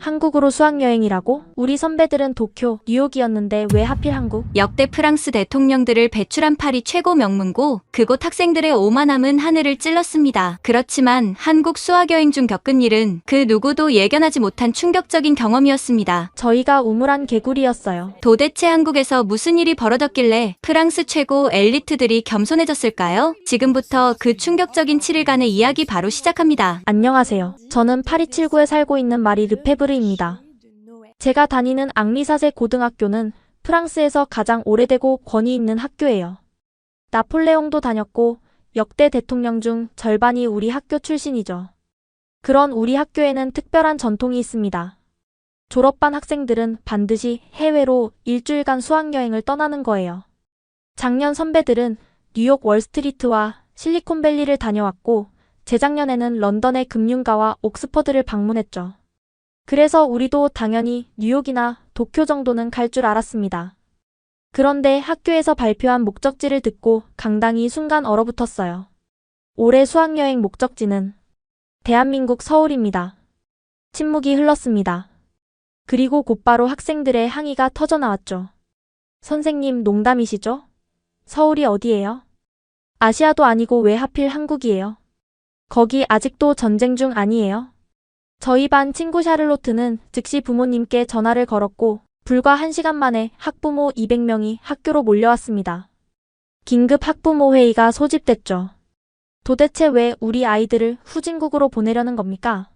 한국으로 수학여행이라고? 우리 선배들은 도쿄, 뉴욕이었는데 왜 하필 한국? 역대 프랑스 대통령들을 배출한 파리 최고 명문고, 그곳 학생들의 오만함은 하늘을 찔렀습니다. 그렇지만 한국 수학여행 중 겪은 일은 그 누구도 예견하지 못한 충격적인 경험이었습니다. 저희가 우물안 개구리였어요. 도대체 한국에서 무슨 일이 벌어졌길래 프랑스 최고 엘리트들이 겸손해졌을까요? 지금부터 그 충격적인 7일간의 이야기 바로 시작합니다. 안녕하세요. 저는 파리 7구에 살고 있는 마리 르페브르입니다. 제가 다니는 앙리사세 고등학교는 프랑스에서 가장 오래되고 권위 있는 학교예요. 나폴레옹도 다녔고 역대 대통령 중 절반이 우리 학교 출신이죠. 그런 우리 학교에는 특별한 전통이 있습니다. 졸업반 학생들은 반드시 해외로 일주일간 수학여행을 떠나는 거예요. 작년 선배들은 뉴욕 월스트리트와 실리콘밸리를 다녀왔고 재작년에는 런던의 금융가와 옥스퍼드를 방문했죠. 그래서 우리도 당연히 뉴욕이나 도쿄 정도는 갈 줄 알았습니다. 그런데 학교에서 발표한 목적지를 듣고 강당이 순간 얼어붙었어요. 올해 수학여행 목적지는 대한민국 서울입니다. 침묵이 흘렀습니다. 그리고 곧바로 학생들의 항의가 터져나왔죠. 선생님, 농담이시죠? 서울이 어디예요? 아시아도 아니고 왜 하필 한국이에요? 거기 아직도 전쟁 중 아니에요? 저희 반 친구 샤를로트는 즉시 부모님께 전화를 걸었고 불과 1시간 만에 학부모 200명이 학교로 몰려왔습니다. 긴급 학부모 회의가 소집됐죠. 도대체 왜 우리 아이들을 후진국으로 보내려는 겁니까?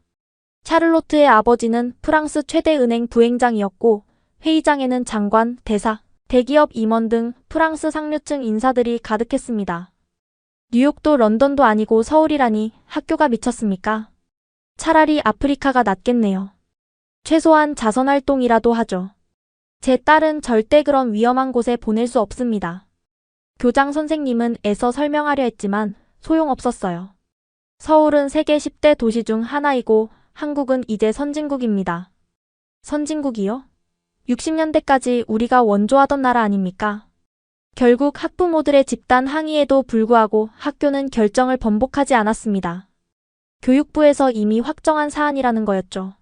샤를로트의 아버지는 프랑스 최대 은행 부행장이었고 회의장에는 장관, 대사, 대기업 임원 등 프랑스 상류층 인사들이 가득했습니다. 뉴욕도 런던도 아니고 서울이라니 학교가 미쳤습니까? 차라리 아프리카가 낫겠네요. 최소한 자선활동이라도 하죠. 제 딸은 절대 그런 위험한 곳에 보낼 수 없습니다. 교장 선생님은 애써 설명하려 했지만 소용없었어요. 서울은 세계 10대 도시 중 하나이고 한국은 이제 선진국입니다. 선진국이요? 60년대까지 우리가 원조하던 나라 아닙니까? 결국 학부모들의 집단 항의에도 불구하고 학교는 결정을 번복하지 않았습니다. 교육부에서 이미 확정한 사안이라는 거였죠.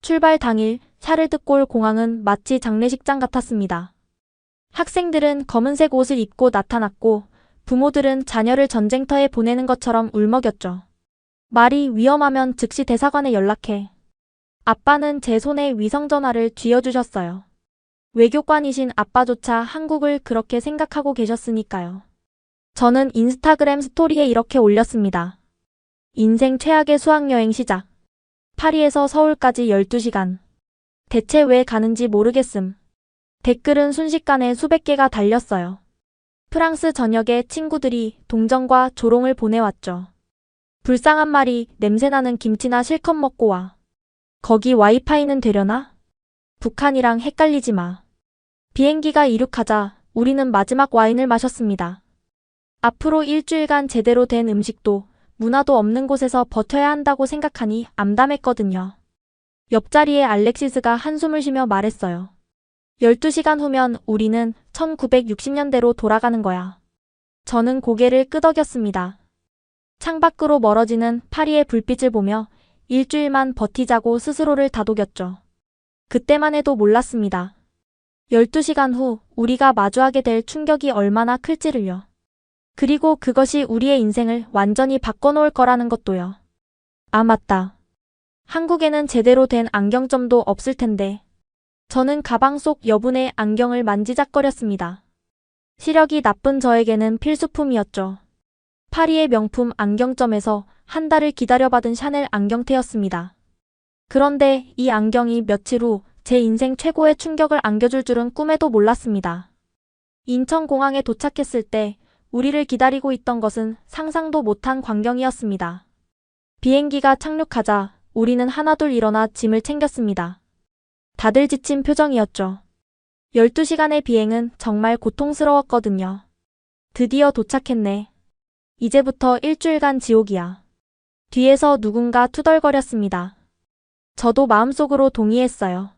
출발 당일 샤를드골 공항은 마치 장례식장 같았습니다. 학생들은 검은색 옷을 입고 나타났고 부모들은 자녀를 전쟁터에 보내는 것처럼 울먹였죠. 말이 위험하면 즉시 대사관에 연락해. 아빠는 제 손에 위성전화를 쥐어주셨어요. 외교관이신 아빠조차 한국을 그렇게 생각하고 계셨으니까요. 저는 인스타그램 스토리에 이렇게 올렸습니다. 인생 최악의 수학여행 시작. 파리에서 서울까지 12시간. 대체 왜 가는지 모르겠음. 댓글은 순식간에 수백 개가 달렸어요. 프랑스 전역에 친구들이 동정과 조롱을 보내왔죠. 불쌍한 말이 냄새나는 김치나 실컷 먹고 와. 거기 와이파이는 되려나? 북한이랑 헷갈리지 마. 비행기가 이륙하자 우리는 마지막 와인을 마셨습니다. 앞으로 일주일간 제대로 된 음식도 문화도 없는 곳에서 버텨야 한다고 생각하니 암담했거든요. 옆자리에 알렉시스가 한숨을 쉬며 말했어요. 12시간 후면 우리는 1960년대로 돌아가는 거야. 저는 고개를 끄덕였습니다. 창밖으로 멀어지는 파리의 불빛을 보며 일주일만 버티자고 스스로를 다독였죠. 그때만 해도 몰랐습니다. 12시간 후 우리가 마주하게 될 충격이 얼마나 클지를요. 그리고 그것이 우리의 인생을 완전히 바꿔놓을 거라는 것도요. 아, 맞다. 한국에는 제대로 된 안경점도 없을 텐데. 저는 가방 속 여분의 안경을 만지작거렸습니다. 시력이 나쁜 저에게는 필수품이었죠. 파리의 명품 안경점에서 한 달을 기다려받은 샤넬 안경테였습니다. 그런데 이 안경이 며칠 후 제 인생 최고의 충격을 안겨줄 줄은 꿈에도 몰랐습니다. 인천공항에 도착했을 때 우리를 기다리고 있던 것은 상상도 못한 광경이었습니다. 비행기가 착륙하자 우리는 하나둘 일어나 짐을 챙겼습니다. 다들 지친 표정이었죠. 12시간의 비행은 정말 고통스러웠거든요. 드디어 도착했네. 이제부터 일주일간 지옥이야. 뒤에서 누군가 투덜거렸습니다. 저도 마음속으로 동의했어요.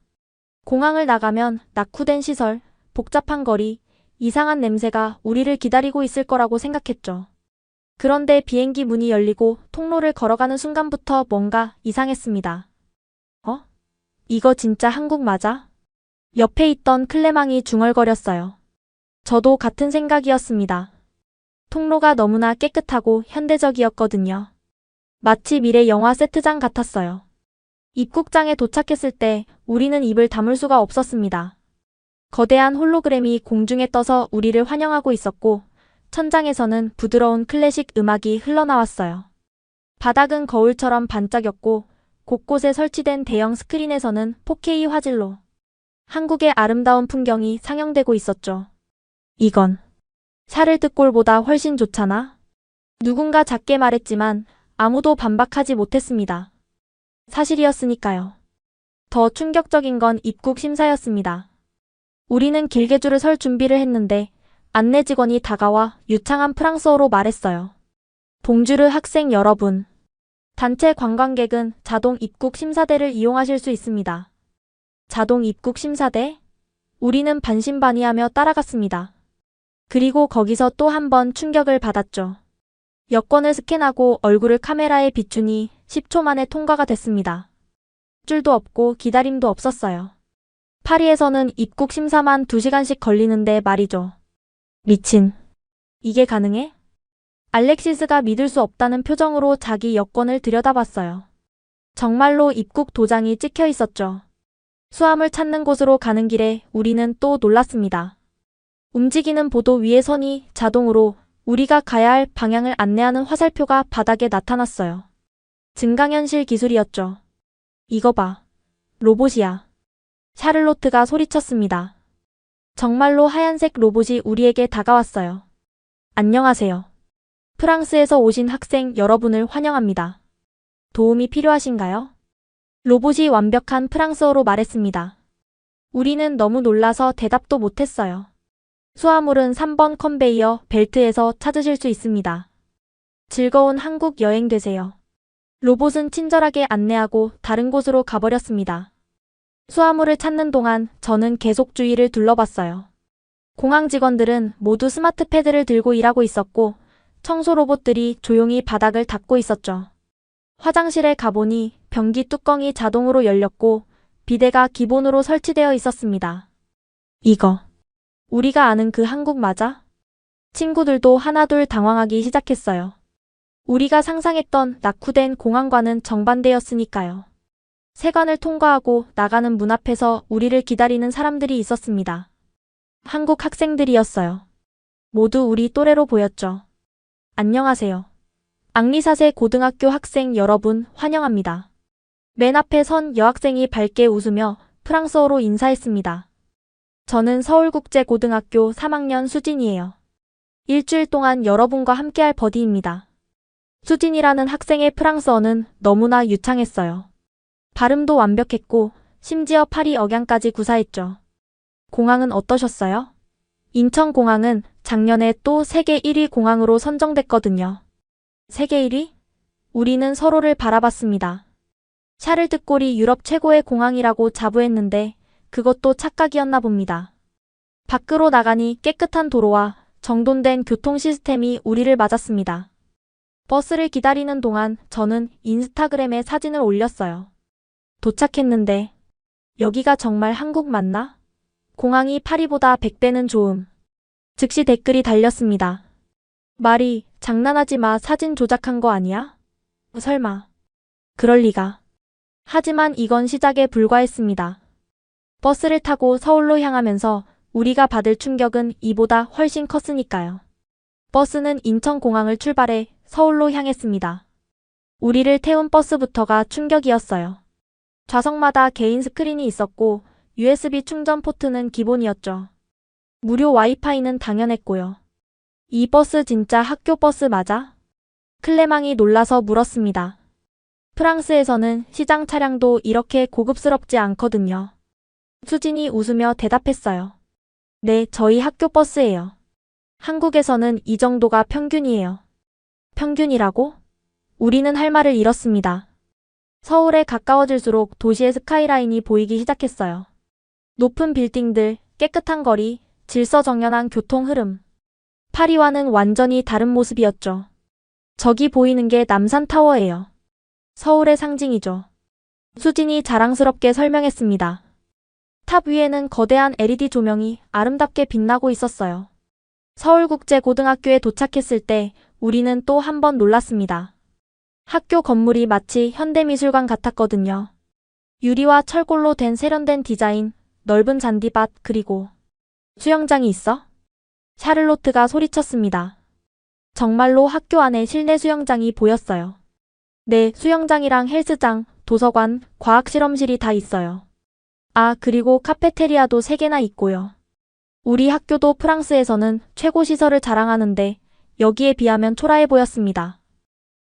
공항을 나가면 낙후된 시설, 복잡한 거리, 이상한 냄새가 우리를 기다리고 있을 거라고 생각했죠. 그런데 비행기 문이 열리고 통로를 걸어가는 순간부터 뭔가 이상했습니다. 이거 진짜 한국 맞아? 옆에 있던 클레망이 중얼거렸어요. 저도 같은 생각이었습니다. 통로가 너무나 깨끗하고 현대적이었거든요. 마치 미래 영화 세트장 같았어요. 입국장에 도착했을 때 우리는 입을 다물 수가 없었습니다. 거대한 홀로그램이 공중에 떠서 우리를 환영하고 있었고, 천장에서는 부드러운 클래식 음악이 흘러나왔어요. 바닥은 거울처럼 반짝였고, 곳곳에 설치된 대형 스크린에서는 4K 화질로 한국의 아름다운 풍경이 상영되고 있었죠. 이건 샤를드골보다 훨씬 좋잖아? 누군가 작게 말했지만 아무도 반박하지 못했습니다. 사실이었으니까요. 더 충격적인 건 입국 심사였습니다. 우리는 길게 줄을 설 준비를 했는데 안내 직원이 다가와 유창한 프랑스어로 말했어요. 봉주르 학생 여러분. 단체 관광객은 자동 입국 심사대를 이용하실 수 있습니다. 자동 입국 심사대? 우리는 반신반의하며 따라갔습니다. 그리고 거기서 또 한 번 충격을 받았죠. 여권을 스캔하고 얼굴을 카메라에 비추니 10초 만에 통과가 됐습니다. 줄도 없고 기다림도 없었어요. 파리에서는 입국 심사만 2시간씩 걸리는데 말이죠. 미친. 이게 가능해? 알렉시스가 믿을 수 없다는 표정으로 자기 여권을 들여다봤어요. 정말로 입국 도장이 찍혀 있었죠. 수함을 찾는 곳으로 가는 길에 우리는 또 놀랐습니다. 움직이는 보도 위에 선이 자동으로 우리가 가야 할 방향을 안내하는 화살표가 바닥에 나타났어요. 증강현실 기술이었죠. 이거 봐. 로봇이야. 샤를로트가 소리쳤습니다. 정말로 하얀색 로봇이 우리에게 다가왔어요. 안녕하세요. 프랑스에서 오신 학생 여러분을 환영합니다. 도움이 필요하신가요? 로봇이 완벽한 프랑스어로 말했습니다. 우리는 너무 놀라서 대답도 못했어요. 수화물은 3번 컨베이어 벨트에서 찾으실 수 있습니다. 즐거운 한국 여행 되세요. 로봇은 친절하게 안내하고 다른 곳으로 가버렸습니다. 수화물을 찾는 동안 저는 계속 주위를 둘러봤어요. 공항 직원들은 모두 스마트 패드를 들고 일하고 있었고 청소 로봇들이 조용히 바닥을 닦고 있었죠. 화장실에 가보니 변기 뚜껑이 자동으로 열렸고 비데가 기본으로 설치되어 있었습니다. 이거 우리가 아는 그 한국 맞아? 친구들도 하나둘 당황하기 시작했어요. 우리가 상상했던 낙후된 공항과는 정반대였으니까요. 세관을 통과하고 나가는 문 앞에서 우리를 기다리는 사람들이 있었습니다. 한국 학생들이었어요. 모두 우리 또래로 보였죠. 안녕하세요. 앙리사세 고등학교 학생 여러분 환영합니다. 맨 앞에 선 여학생이 밝게 웃으며 프랑스어로 인사했습니다. 저는 서울국제고등학교 3학년 수진이에요. 일주일 동안 여러분과 함께할 버디입니다. 수진이라는 학생의 프랑스어는 너무나 유창했어요. 발음도 완벽했고 심지어 파리 억양까지 구사했죠. 공항은 어떠셨어요? 인천공항은 작년에 또 세계 1위 공항으로 선정됐거든요. 세계 1위? 우리는 서로를 바라봤습니다. 샤를드골이 유럽 최고의 공항이라고 자부했는데 그것도 착각이었나 봅니다. 밖으로 나가니 깨끗한 도로와 정돈된 교통 시스템이 우리를 맞았습니다. 버스를 기다리는 동안 저는 인스타그램에 사진을 올렸어요. 도착했는데 여기가 정말 한국 맞나? 공항이 파리보다 100배는 좋음. 즉시 댓글이 달렸습니다. 말이 장난하지 마 사진 조작한 거 아니야? 설마. 그럴 리가. 하지만 이건 시작에 불과했습니다. 버스를 타고 서울로 향하면서 우리가 받을 충격은 이보다 훨씬 컸으니까요. 버스는 인천공항을 출발해 서울로 향했습니다. 우리를 태운 버스부터가 충격이었어요. 좌석마다 개인 스크린이 있었고 USB 충전 포트는 기본이었죠. 무료 와이파이는 당연했고요. 이 버스 진짜 학교 버스 맞아? 클레망이 놀라서 물었습니다. 프랑스에서는 시장 차량도 이렇게 고급스럽지 않거든요. 수진이 웃으며 대답했어요. 네, 저희 학교 버스예요. 한국에서는 이 정도가 평균이에요. 평균이라고? 우리는 할 말을 잃었습니다. 서울에 가까워질수록 도시의 스카이라인이 보이기 시작했어요. 높은 빌딩들, 깨끗한 거리, 질서정연한 교통 흐름. 파리와는 완전히 다른 모습이었죠. 저기 보이는 게 남산타워예요. 서울의 상징이죠. 수진이 자랑스럽게 설명했습니다. 탑 위에는 거대한 LED 조명이 아름답게 빛나고 있었어요. 서울국제고등학교에 도착했을 때 우리는 또 한 번 놀랐습니다. 학교 건물이 마치 현대미술관 같았거든요. 유리와 철골로 된 세련된 디자인, 넓은 잔디밭, 그리고 수영장이 있어? 샤를로트가 소리쳤습니다. 정말로 학교 안에 실내 수영장이 보였어요. 네, 수영장이랑 헬스장, 도서관, 과학실험실이 다 있어요. 아, 그리고 카페테리아도 3개나 있고요. 우리 학교도 프랑스에서는 최고 시설을 자랑하는데 여기에 비하면 초라해 보였습니다.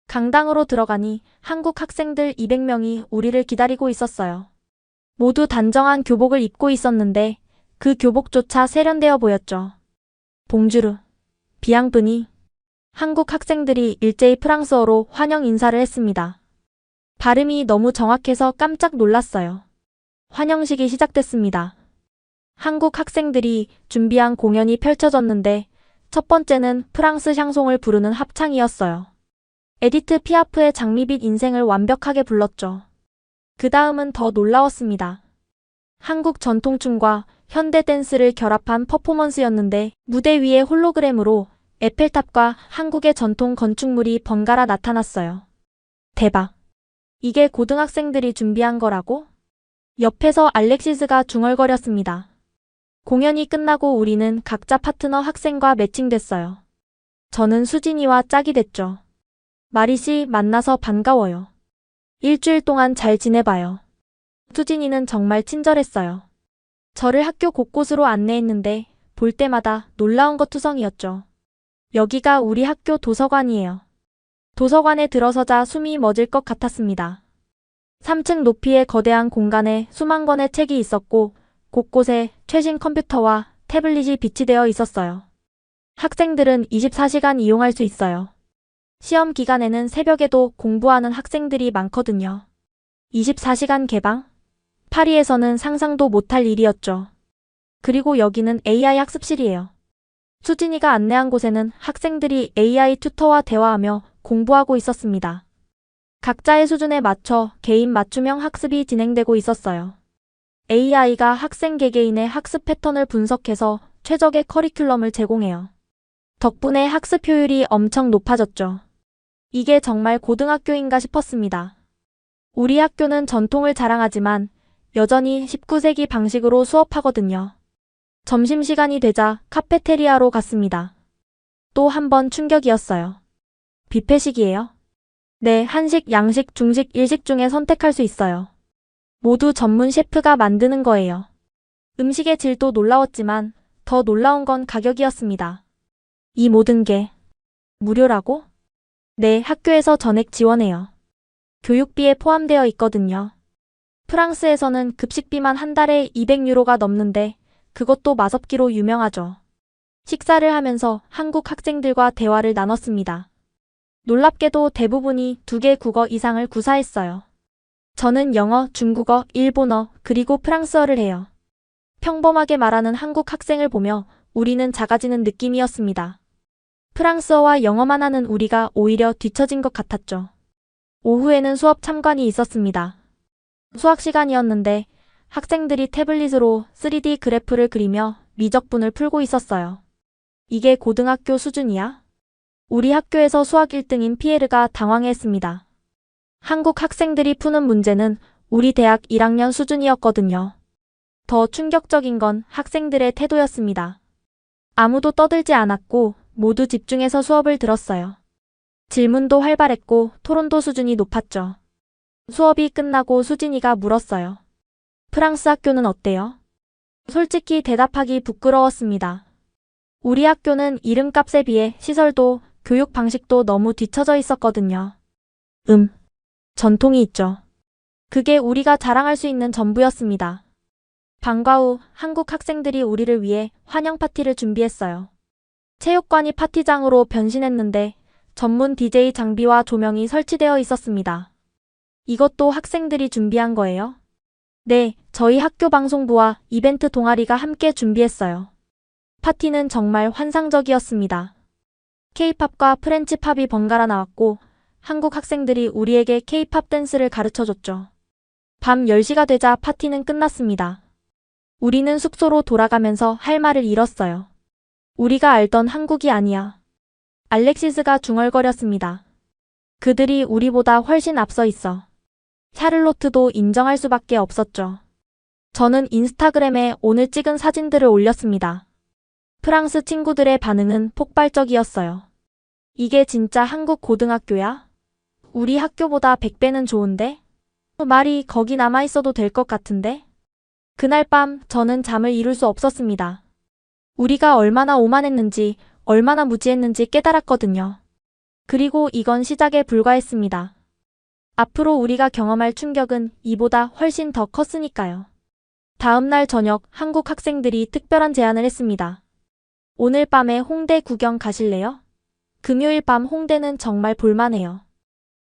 강당으로 들어가니 한국 학생들 200명이 우리를 기다리고 있었어요. 모두 단정한 교복을 입고 있었는데 그 교복조차 세련되어 보였죠. 봉주르, 비앙브니. 한국 학생들이 일제히 프랑스어로 환영 인사를 했습니다. 발음이 너무 정확해서 깜짝 놀랐어요. 환영식이 시작됐습니다. 한국 학생들이 준비한 공연이 펼쳐졌는데 첫 번째는 프랑스 샹송을 부르는 합창이었어요. 에디트 피아프의 장미빛 인생을 완벽하게 불렀죠. 그 다음은 더 놀라웠습니다. 한국 전통춤과 현대 댄스를 결합한 퍼포먼스였는데 무대 위에 홀로그램으로 에펠탑과 한국의 전통 건축물이 번갈아 나타났어요. 대박! 이게 고등학생들이 준비한 거라고? 옆에서 알렉시스가 중얼거렸습니다. 공연이 끝나고 우리는 각자 파트너 학생과 매칭됐어요. 저는 수진이와 짝이 됐죠. 마리씨, 만나서 반가워요. 일주일 동안 잘 지내봐요. 수진이는 정말 친절했어요. 저를 학교 곳곳으로 안내했는데 볼 때마다 놀라운 것 투성이었죠. 여기가 우리 학교 도서관이에요. 도서관에 들어서자 숨이 멎을 것 같았습니다. 3층 높이의 거대한 공간에 수만 권의 책이 있었고 곳곳에 최신 컴퓨터와 태블릿이 비치되어 있었어요. 학생들은 24시간 이용할 수 있어요. 시험 기간에는 새벽에도 공부하는 학생들이 많거든요. 24시간 개방? 파리에서는 상상도 못할 일이었죠. 그리고 여기는 AI 학습실이에요. 수진이가 안내한 곳에는 학생들이 AI 튜터와 대화하며 공부하고 있었습니다. 각자의 수준에 맞춰 개인 맞춤형 학습이 진행되고 있었어요. AI가 학생 개개인의 학습 패턴을 분석해서 최적의 커리큘럼을 제공해요. 덕분에 학습 효율이 엄청 높아졌죠. 이게 정말 고등학교인가 싶었습니다. 우리 학교는 전통을 자랑하지만 여전히 19세기 방식으로 수업하거든요. 점심시간이 되자 카페테리아로 갔습니다. 또 한 번 충격이었어요. 뷔페식이에요? 네, 한식, 양식, 중식, 일식 중에 선택할 수 있어요. 모두 전문 셰프가 만드는 거예요. 음식의 질도 놀라웠지만 더 놀라운 건 가격이었습니다. 이 모든 게 무료라고? 네, 학교에서 전액 지원해요. 교육비에 포함되어 있거든요. 프랑스에서는 급식비만 한 달에 200유로가 넘는데 그것도 맛없기로 유명하죠. 식사를 하면서 한국 학생들과 대화를 나눴습니다. 놀랍게도 대부분이 2개 국어 이상을 구사했어요. 저는 영어, 중국어, 일본어, 그리고 프랑스어를 해요. 평범하게 말하는 한국 학생을 보며 우리는 작아지는 느낌이었습니다. 프랑스어와 영어만 하는 우리가 오히려 뒤처진 것 같았죠. 오후에는 수업 참관이 있었습니다. 수학 시간이었는데 학생들이 태블릿으로 3D 그래프를 그리며 미적분을 풀고 있었어요. 이게 고등학교 수준이야? 우리 학교에서 수학 1등인 피에르가 당황했습니다. 한국 학생들이 푸는 문제는 우리 대학 1학년 수준이었거든요. 더 충격적인 건 학생들의 태도였습니다. 아무도 떠들지 않았고 모두 집중해서 수업을 들었어요. 질문도 활발했고 토론도 수준이 높았죠. 수업이 끝나고 수진이가 물었어요. 프랑스 학교는 어때요? 솔직히 대답하기 부끄러웠습니다. 우리 학교는 이름값에 비해 시설도 교육 방식도 너무 뒤처져 있었거든요. 전통이 있죠. 그게 우리가 자랑할 수 있는 전부였습니다. 방과 후 한국 학생들이 우리를 위해 환영 파티를 준비했어요. 체육관이 파티장으로 변신했는데 전문 DJ 장비와 조명이 설치되어 있었습니다. 이것도 학생들이 준비한 거예요? 네, 저희 학교 방송부와 이벤트 동아리가 함께 준비했어요. 파티는 정말 환상적이었습니다. K-팝과 프렌치 팝이 번갈아 나왔고 한국 학생들이 우리에게 K-팝 댄스를 가르쳐줬죠. 밤 10시가 되자 파티는 끝났습니다. 우리는 숙소로 돌아가면서 할 말을 잃었어요. 우리가 알던 한국이 아니야. 알렉시스가 중얼거렸습니다. 그들이 우리보다 훨씬 앞서 있어. 샤를로트도 인정할 수밖에 없었죠. 저는 인스타그램에 오늘 찍은 사진들을 올렸습니다. 프랑스 친구들의 반응은 폭발적이었어요. 이게 진짜 한국 고등학교야? 우리 학교보다 100배는 좋은데? 말이 거기 남아있어도 될 것 같은데? 그날 밤 저는 잠을 이룰 수 없었습니다. 우리가 얼마나 오만했는지, 얼마나 무지했는지 깨달았거든요. 그리고 이건 시작에 불과했습니다. 앞으로 우리가 경험할 충격은 이보다 훨씬 더 컸으니까요. 다음 날 저녁 한국 학생들이 특별한 제안을 했습니다. 오늘 밤에 홍대 구경 가실래요? 금요일 밤 홍대는 정말 볼만해요.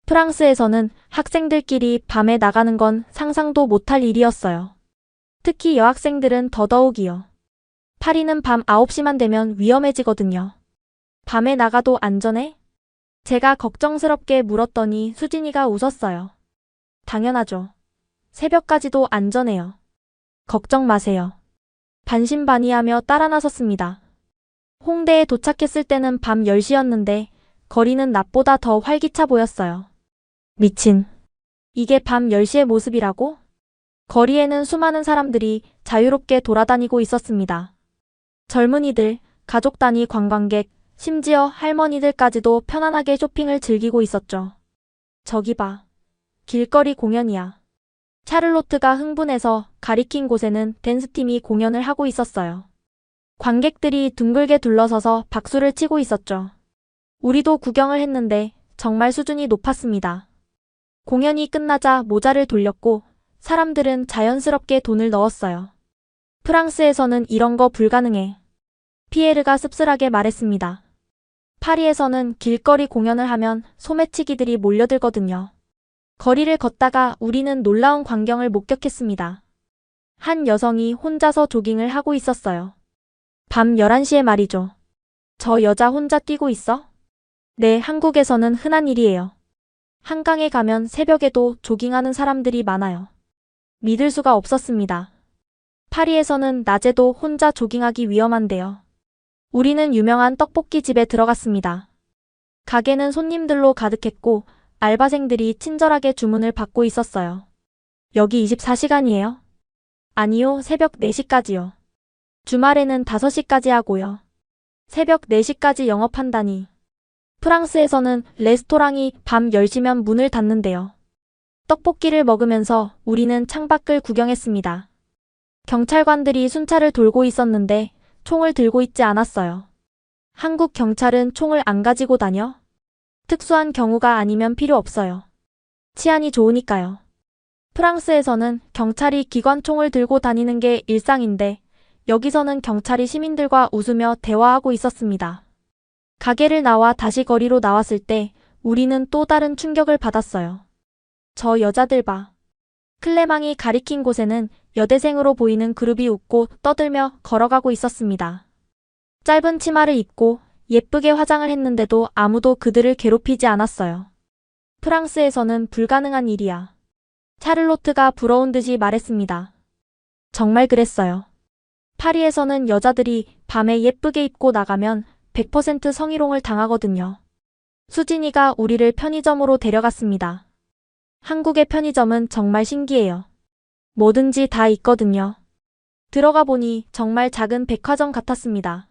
프랑스에서는 학생들끼리 밤에 나가는 건 상상도 못할 일이었어요. 특히 여학생들은 더더욱이요. 파리는 밤 9시만 되면 위험해지거든요. 밤에 나가도 안전해? 제가 걱정스럽게 물었더니 수진이가 웃었어요. 당연하죠. 새벽까지도 안전해요. 걱정 마세요. 반신반의하며 따라 나섰습니다. 홍대에 도착했을 때는 밤 10시였는데 거리는 낮보다 더 활기차 보였어요. 미친. 이게 밤 10시의 모습이라고? 거리에는 수많은 사람들이 자유롭게 돌아다니고 있었습니다. 젊은이들, 가족 단위 관광객, 심지어 할머니들까지도 편안하게 쇼핑을 즐기고 있었죠. 저기 봐. 길거리 공연이야. 샤를로트가 흥분해서 가리킨 곳에는 댄스팀이 공연을 하고 있었어요. 관객들이 둥글게 둘러서서 박수를 치고 있었죠. 우리도 구경을 했는데 정말 수준이 높았습니다. 공연이 끝나자 모자를 돌렸고 사람들은 자연스럽게 돈을 넣었어요. 프랑스에서는 이런 거 불가능해. 피에르가 씁쓸하게 말했습니다. 파리에서는 길거리 공연을 하면 소매치기들이 몰려들거든요. 거리를 걷다가 우리는 놀라운 광경을 목격했습니다. 한 여성이 혼자서 조깅을 하고 있었어요. 밤 11시에 말이죠. 저 여자 혼자 뛰고 있어? 네, 한국에서는 흔한 일이에요. 한강에 가면 새벽에도 조깅하는 사람들이 많아요. 믿을 수가 없었습니다. 파리에서는 낮에도 혼자 조깅하기 위험한데요. 우리는 유명한 떡볶이 집에 들어갔습니다. 가게는 손님들로 가득했고 알바생들이 친절하게 주문을 받고 있었어요. 여기 24시간이에요? 아니요, 새벽 4시까지요. 주말에는 5시까지 하고요. 새벽 4시까지 영업한다니. 프랑스에서는 레스토랑이 밤 10시면 문을 닫는데요. 떡볶이를 먹으면서 우리는 창밖을 구경했습니다. 경찰관들이 순찰을 돌고 있었는데 총을 들고 있지 않았어요. 한국 경찰은 총을 안 가지고 다녀? 특수한 경우가 아니면 필요 없어요. 치안이 좋으니까요. 프랑스에서는 경찰이 기관총을 들고 다니는 게 일상인데 여기서는 경찰이 시민들과 웃으며 대화하고 있었습니다. 가게를 나와 다시 거리로 나왔을 때 우리는 또 다른 충격을 받았어요. 저 여자들 봐. 클레망이 가리킨 곳에는 여대생으로 보이는 그룹이 웃고 떠들며 걸어가고 있었습니다. 짧은 치마를 입고 예쁘게 화장을 했는데도 아무도 그들을 괴롭히지 않았어요. 프랑스에서는 불가능한 일이야. 샤를로트가 부러운 듯이 말했습니다. 정말 그랬어요. 파리에서는 여자들이 밤에 예쁘게 입고 나가면 100% 성희롱을 당하거든요. 수진이가 우리를 편의점으로 데려갔습니다. 한국의 편의점은 정말 신기해요. 뭐든지 다 있거든요. 들어가 보니 정말 작은 백화점 같았습니다.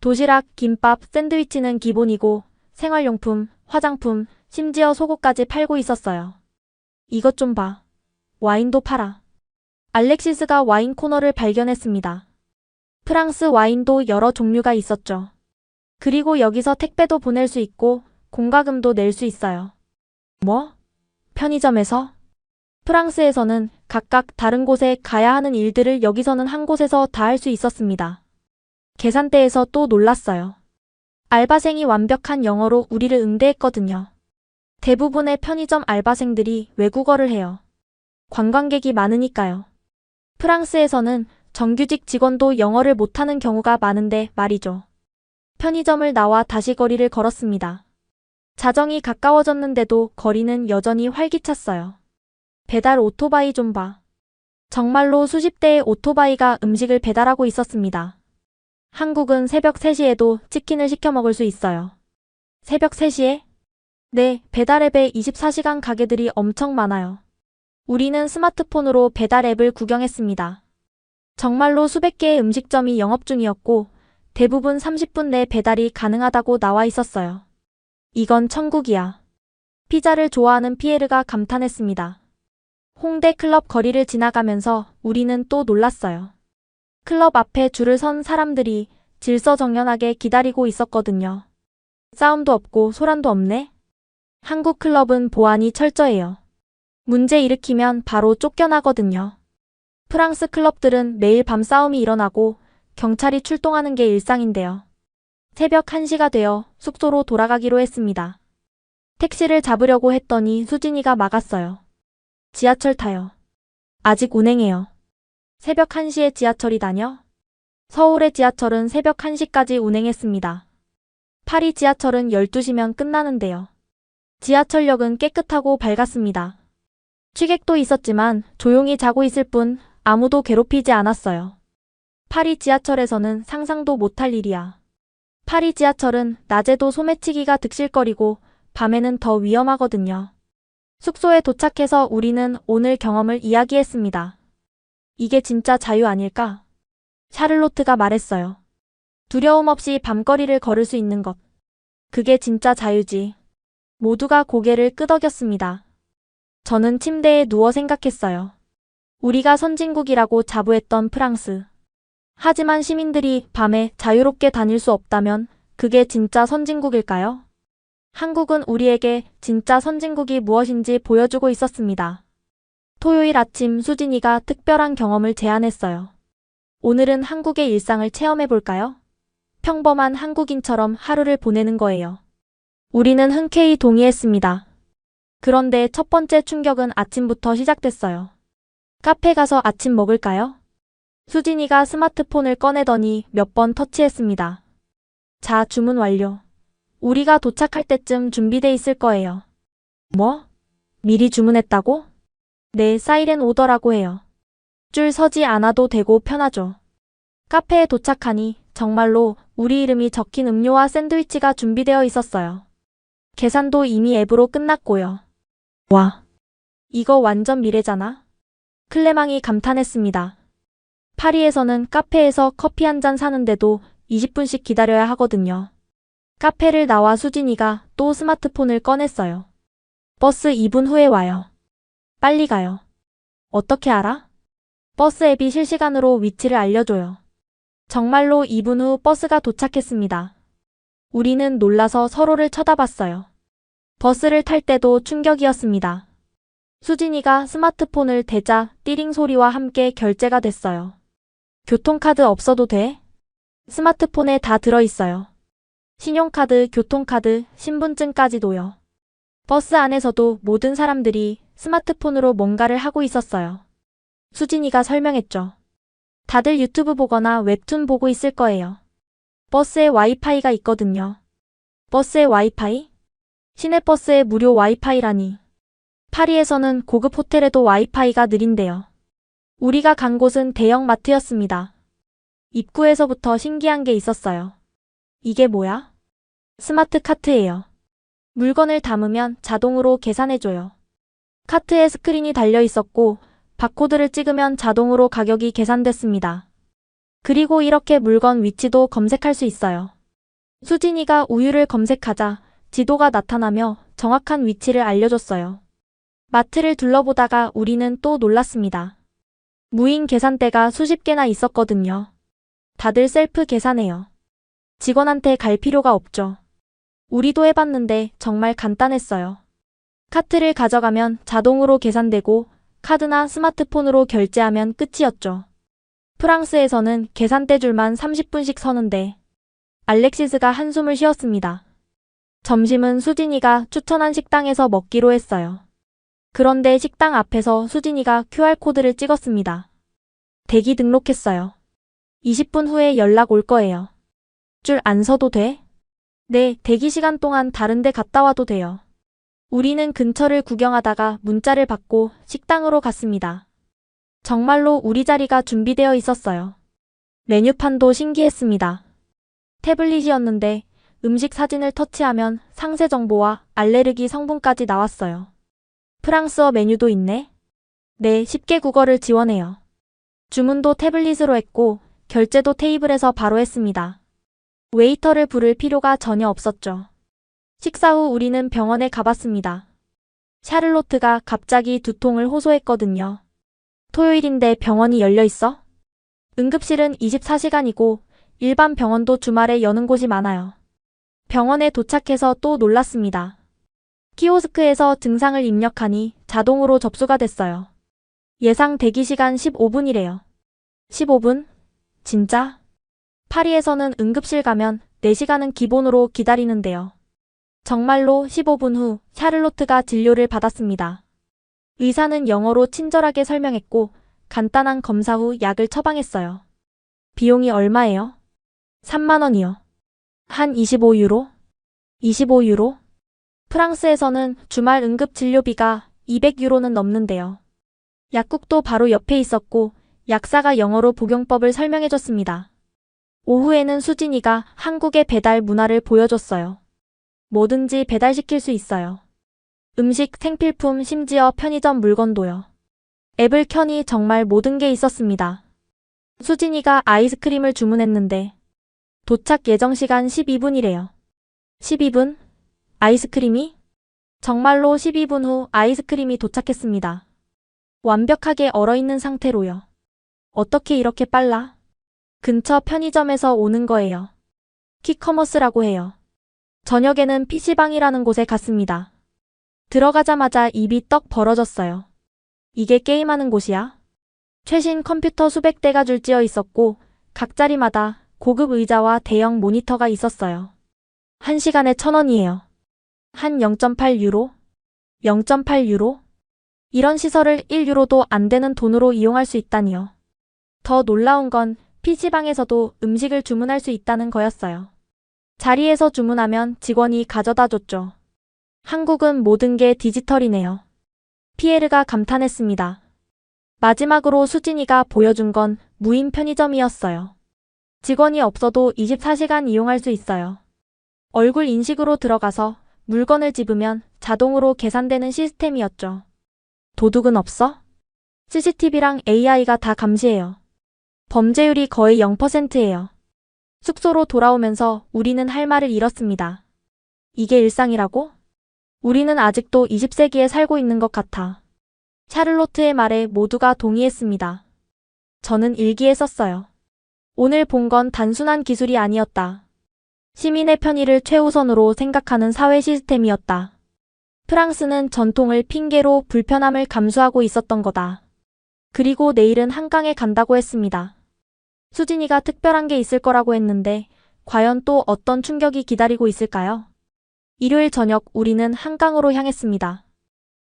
도시락, 김밥, 샌드위치는 기본이고 생활용품, 화장품, 심지어 속옷까지 팔고 있었어요. 이것 좀 봐. 와인도 팔아. 알렉시스가 와인 코너를 발견했습니다. 프랑스 와인도 여러 종류가 있었죠. 그리고 여기서 택배도 보낼 수 있고 공과금도 낼 수 있어요. 뭐? 편의점에서? 프랑스에서는 각각 다른 곳에 가야 하는 일들을 여기서는 한 곳에서 다 할 수 있었습니다. 계산대에서 또 놀랐어요. 알바생이 완벽한 영어로 우리를 응대했거든요. 대부분의 편의점 알바생들이 외국어를 해요. 관광객이 많으니까요. 프랑스에서는 정규직 직원도 영어를 못하는 경우가 많은데 말이죠. 편의점을 나와 다시 거리를 걸었습니다. 자정이 가까워졌는데도 거리는 여전히 활기찼어요. 배달 오토바이 좀 봐. 정말로 수십 대의 오토바이가 음식을 배달하고 있었습니다. 한국은 새벽 3시에도 치킨을 시켜 먹을 수 있어요. 새벽 3시에? 네, 배달 앱에 24시간 가게들이 엄청 많아요. 우리는 스마트폰으로 배달 앱을 구경했습니다. 정말로 수백 개의 음식점이 영업 중이었고 대부분 30분 내 배달이 가능하다고 나와 있었어요. 이건 천국이야. 피자를 좋아하는 피에르가 감탄했습니다. 홍대 클럽 거리를 지나가면서 우리는 또 놀랐어요. 클럽 앞에 줄을 선 사람들이 질서정연하게 기다리고 있었거든요. 싸움도 없고 소란도 없네. 한국 클럽은 보안이 철저해요. 문제 일으키면 바로 쫓겨나거든요. 프랑스 클럽들은 매일 밤 싸움이 일어나고 경찰이 출동하는 게 일상인데요. 새벽 1시가 되어 숙소로 돌아가기로 했습니다. 택시를 잡으려고 했더니 수진이가 막았어요. 지하철 타요. 아직 운행해요. 새벽 1시에 지하철이 다녀? 서울의 지하철은 새벽 1시까지 운행했습니다. 파리 지하철은 12시면 끝나는데요. 지하철역은 깨끗하고 밝았습니다. 취객도 있었지만 조용히 자고 있을 뿐 아무도 괴롭히지 않았어요. 파리 지하철에서는 상상도 못할 일이야. 파리 지하철은 낮에도 소매치기가 득실거리고 밤에는 더 위험하거든요. 숙소에 도착해서 우리는 오늘 경험을 이야기했습니다. 이게 진짜 자유 아닐까? 샤를로트가 말했어요. 두려움 없이 밤거리를 걸을 수 있는 것. 그게 진짜 자유지. 모두가 고개를 끄덕였습니다. 저는 침대에 누워 생각했어요. 우리가 선진국이라고 자부했던 프랑스. 하지만 시민들이 밤에 자유롭게 다닐 수 없다면 그게 진짜 선진국일까요? 한국은 우리에게 진짜 선진국이 무엇인지 보여주고 있었습니다. 토요일 아침 수진이가 특별한 경험을 제안했어요. 오늘은 한국의 일상을 체험해 볼까요? 평범한 한국인처럼 하루를 보내는 거예요. 우리는 흔쾌히 동의했습니다. 그런데 첫 번째 충격은 아침부터 시작됐어요. 카페 가서 아침 먹을까요? 수진이가 스마트폰을 꺼내더니 몇 번 터치했습니다. 자, 주문 완료. 우리가 도착할 때쯤 준비돼 있을 거예요. 뭐? 미리 주문했다고? 네, 사이렌 오더라고 해요. 줄 서지 않아도 되고 편하죠. 카페에 도착하니 정말로 우리 이름이 적힌 음료와 샌드위치가 준비되어 있었어요. 계산도 이미 앱으로 끝났고요. 와, 이거 완전 미래잖아? 클레망이 감탄했습니다. 파리에서는 카페에서 커피 한 잔 사는데도 20분씩 기다려야 하거든요. 카페를 나와 수진이가 또 스마트폰을 꺼냈어요. 버스 2분 후에 와요. 빨리 가요. 어떻게 알아? 버스 앱이 실시간으로 위치를 알려줘요. 정말로 2분 후 버스가 도착했습니다. 우리는 놀라서 서로를 쳐다봤어요. 버스를 탈 때도 충격이었습니다. 수진이가 스마트폰을 대자 띠링 소리와 함께 결제가 됐어요. 교통카드 없어도 돼? 스마트폰에 다 들어있어요. 신용카드, 교통카드, 신분증까지도요. 버스 안에서도 모든 사람들이 스마트폰으로 뭔가를 하고 있었어요. 수진이가 설명했죠. 다들 유튜브 보거나 웹툰 보고 있을 거예요. 버스에 와이파이가 있거든요. 버스에 와이파이? 시내버스에 무료 와이파이라니. 파리에서는 고급 호텔에도 와이파이가 느린대요. 우리가 간 곳은 대형 마트였습니다. 입구에서부터 신기한 게 있었어요. 이게 뭐야? 스마트 카트예요. 물건을 담으면 자동으로 계산해줘요. 카트에 스크린이 달려 있었고 바코드를 찍으면 자동으로 가격이 계산됐습니다. 그리고 이렇게 물건 위치도 검색할 수 있어요. 수진이가 우유를 검색하자 지도가 나타나며 정확한 위치를 알려줬어요. 마트를 둘러보다가 우리는 또 놀랐습니다. 무인 계산대가 수십 개나 있었거든요. 다들 셀프 계산해요. 직원한테 갈 필요가 없죠. 우리도 해봤는데 정말 간단했어요. 카트를 가져가면 자동으로 계산되고 카드나 스마트폰으로 결제하면 끝이었죠. 프랑스에서는 계산대 줄만 30분씩 서는데 알렉시스가 한숨을 쉬었습니다. 점심은 수진이가 추천한 식당에서 먹기로 했어요. 그런데 식당 앞에서 수진이가 QR코드를 찍었습니다. 대기 등록했어요. 20분 후에 연락 올 거예요. 줄 안 서도 돼? 네, 대기 시간 동안 다른 데 갔다 와도 돼요. 우리는 근처를 구경하다가 문자를 받고 식당으로 갔습니다. 정말로 우리 자리가 준비되어 있었어요. 메뉴판도 신기했습니다. 태블릿이었는데 음식 사진을 터치하면 상세 정보와 알레르기 성분까지 나왔어요. 프랑스어 메뉴도 있네? 네, 쉽게 국어를 지원해요. 주문도 태블릿으로 했고 결제도 테이블에서 바로 했습니다. 웨이터를 부를 필요가 전혀 없었죠. 식사 후 우리는 병원에 가봤습니다. 샤를로트가 갑자기 두통을 호소했거든요. 토요일인데 병원이 열려 있어? 응급실은 24시간이고 일반 병원도 주말에 여는 곳이 많아요. 병원에 도착해서 또 놀랐습니다. 키오스크에서 증상을 입력하니 자동으로 접수가 됐어요. 예상 대기시간 15분이래요. 15분? 진짜? 파리에서는 응급실 가면 4시간은 기본으로 기다리는데요. 정말로 15분 후 샤를로트가 진료를 받았습니다. 의사는 영어로 친절하게 설명했고 간단한 검사 후 약을 처방했어요. 비용이 얼마예요? 3만 원이요. 한 25유로? 25유로? 프랑스에서는 주말 응급 진료비가 200유로는 넘는데요. 약국도 바로 옆에 있었고 약사가 영어로 복용법을 설명해줬습니다. 오후에는 수진이가 한국의 배달 문화를 보여줬어요. 뭐든지 배달시킬 수 있어요. 음식, 생필품, 심지어 편의점 물건도요. 앱을 켜니 정말 모든 게 있었습니다. 수진이가 아이스크림을 주문했는데 도착 예정 시간 12분이래요. 12분? 아이스크림이? 정말로 12분 후 아이스크림이 도착했습니다. 완벽하게 얼어있는 상태로요. 어떻게 이렇게 빨라? 근처 편의점에서 오는 거예요. 퀵커머스라고 해요. 저녁에는 PC방이라는 곳에 갔습니다. 들어가자마자 입이 떡 벌어졌어요. 이게 게임하는 곳이야? 최신 컴퓨터 수백 대가 줄지어 있었고 각 자리마다 고급 의자와 대형 모니터가 있었어요. 1시간에 1,000원이에요. 한 0.8유로? 0.8유로? 이런 시설을 1유로도 안 되는 돈으로 이용할 수 있다니요. 더 놀라운 건 PC방에서도 음식을 주문할 수 있다는 거였어요. 자리에서 주문하면 직원이 가져다 줬죠. 한국은 모든 게 디지털이네요. 피에르가 감탄했습니다. 마지막으로 수진이가 보여준 건 무인 편의점이었어요. 직원이 없어도 24시간 이용할 수 있어요. 얼굴 인식으로 들어가서 물건을 집으면 자동으로 계산되는 시스템이었죠. 도둑은 없어? CCTV랑 AI가 다 감시해요. 범죄율이 거의 0%예요. 숙소로 돌아오면서 우리는 할 말을 잃었습니다. 이게 일상이라고? 우리는 아직도 20세기에 살고 있는 것 같아. 샤를로트의 말에 모두가 동의했습니다. 저는 일기에 썼어요. 오늘 본 건 단순한 기술이 아니었다. 시민의 편의를 최우선으로 생각하는 사회 시스템이었다. 프랑스는 전통을 핑계로 불편함을 감수하고 있었던 거다. 그리고 내일은 한강에 간다고 했습니다. 수진이가 특별한 게 있을 거라고 했는데 과연 또 어떤 충격이 기다리고 있을까요? 일요일 저녁 우리는 한강으로 향했습니다.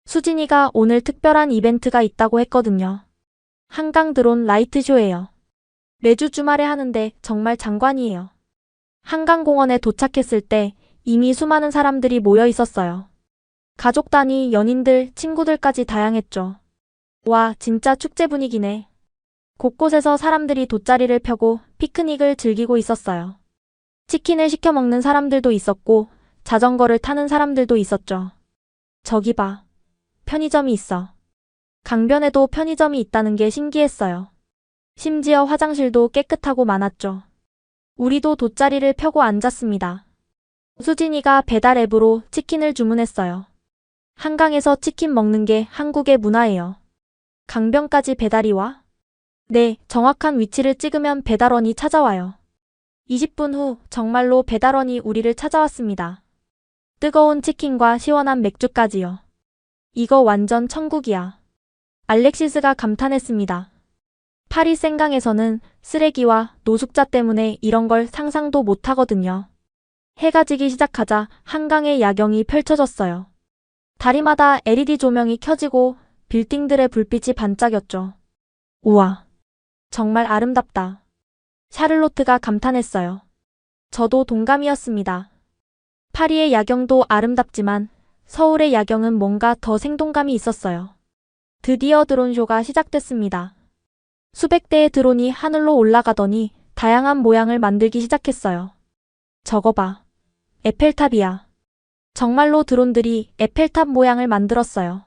수진이가 오늘 특별한 이벤트가 있다고 했거든요. 한강 드론 라이트쇼예요. 매주 주말에 하는데 정말 장관이에요. 한강공원에 도착했을 때 이미 수많은 사람들이 모여 있었어요. 가족 단위, 연인들, 친구들까지 다양했죠. 와, 진짜 축제 분위기네. 곳곳에서 사람들이 돗자리를 펴고 피크닉을 즐기고 있었어요. 치킨을 시켜 먹는 사람들도 있었고 자전거를 타는 사람들도 있었죠. 저기 봐. 편의점이 있어. 강변에도 편의점이 있다는 게 신기했어요. 심지어 화장실도 깨끗하고 많았죠. 우리도 돗자리를 펴고 앉았습니다. 수진이가 배달 앱으로 치킨을 주문했어요. 한강에서 치킨 먹는 게 한국의 문화예요. 강변까지 배달이 와? 네, 정확한 위치를 찍으면 배달원이 찾아와요. 20분 후 정말로 배달원이 우리를 찾아왔습니다. 뜨거운 치킨과 시원한 맥주까지요. 이거 완전 천국이야. 알렉시스가 감탄했습니다. 파리 생강에서는 쓰레기와 노숙자 때문에 이런 걸 상상도 못 하거든요. 해가 지기 시작하자 한강의 야경이 펼쳐졌어요. 다리마다 LED 조명이 켜지고 빌딩들의 불빛이 반짝였죠. 우와, 정말 아름답다. 샤를로트가 감탄했어요. 저도 동감이었습니다. 파리의 야경도 아름답지만 서울의 야경은 뭔가 더 생동감이 있었어요. 드디어 드론쇼가 시작됐습니다. 수백 대의 드론이 하늘로 올라가더니 다양한 모양을 만들기 시작했어요. 저거 봐. 에펠탑이야. 정말로 드론들이 에펠탑 모양을 만들었어요.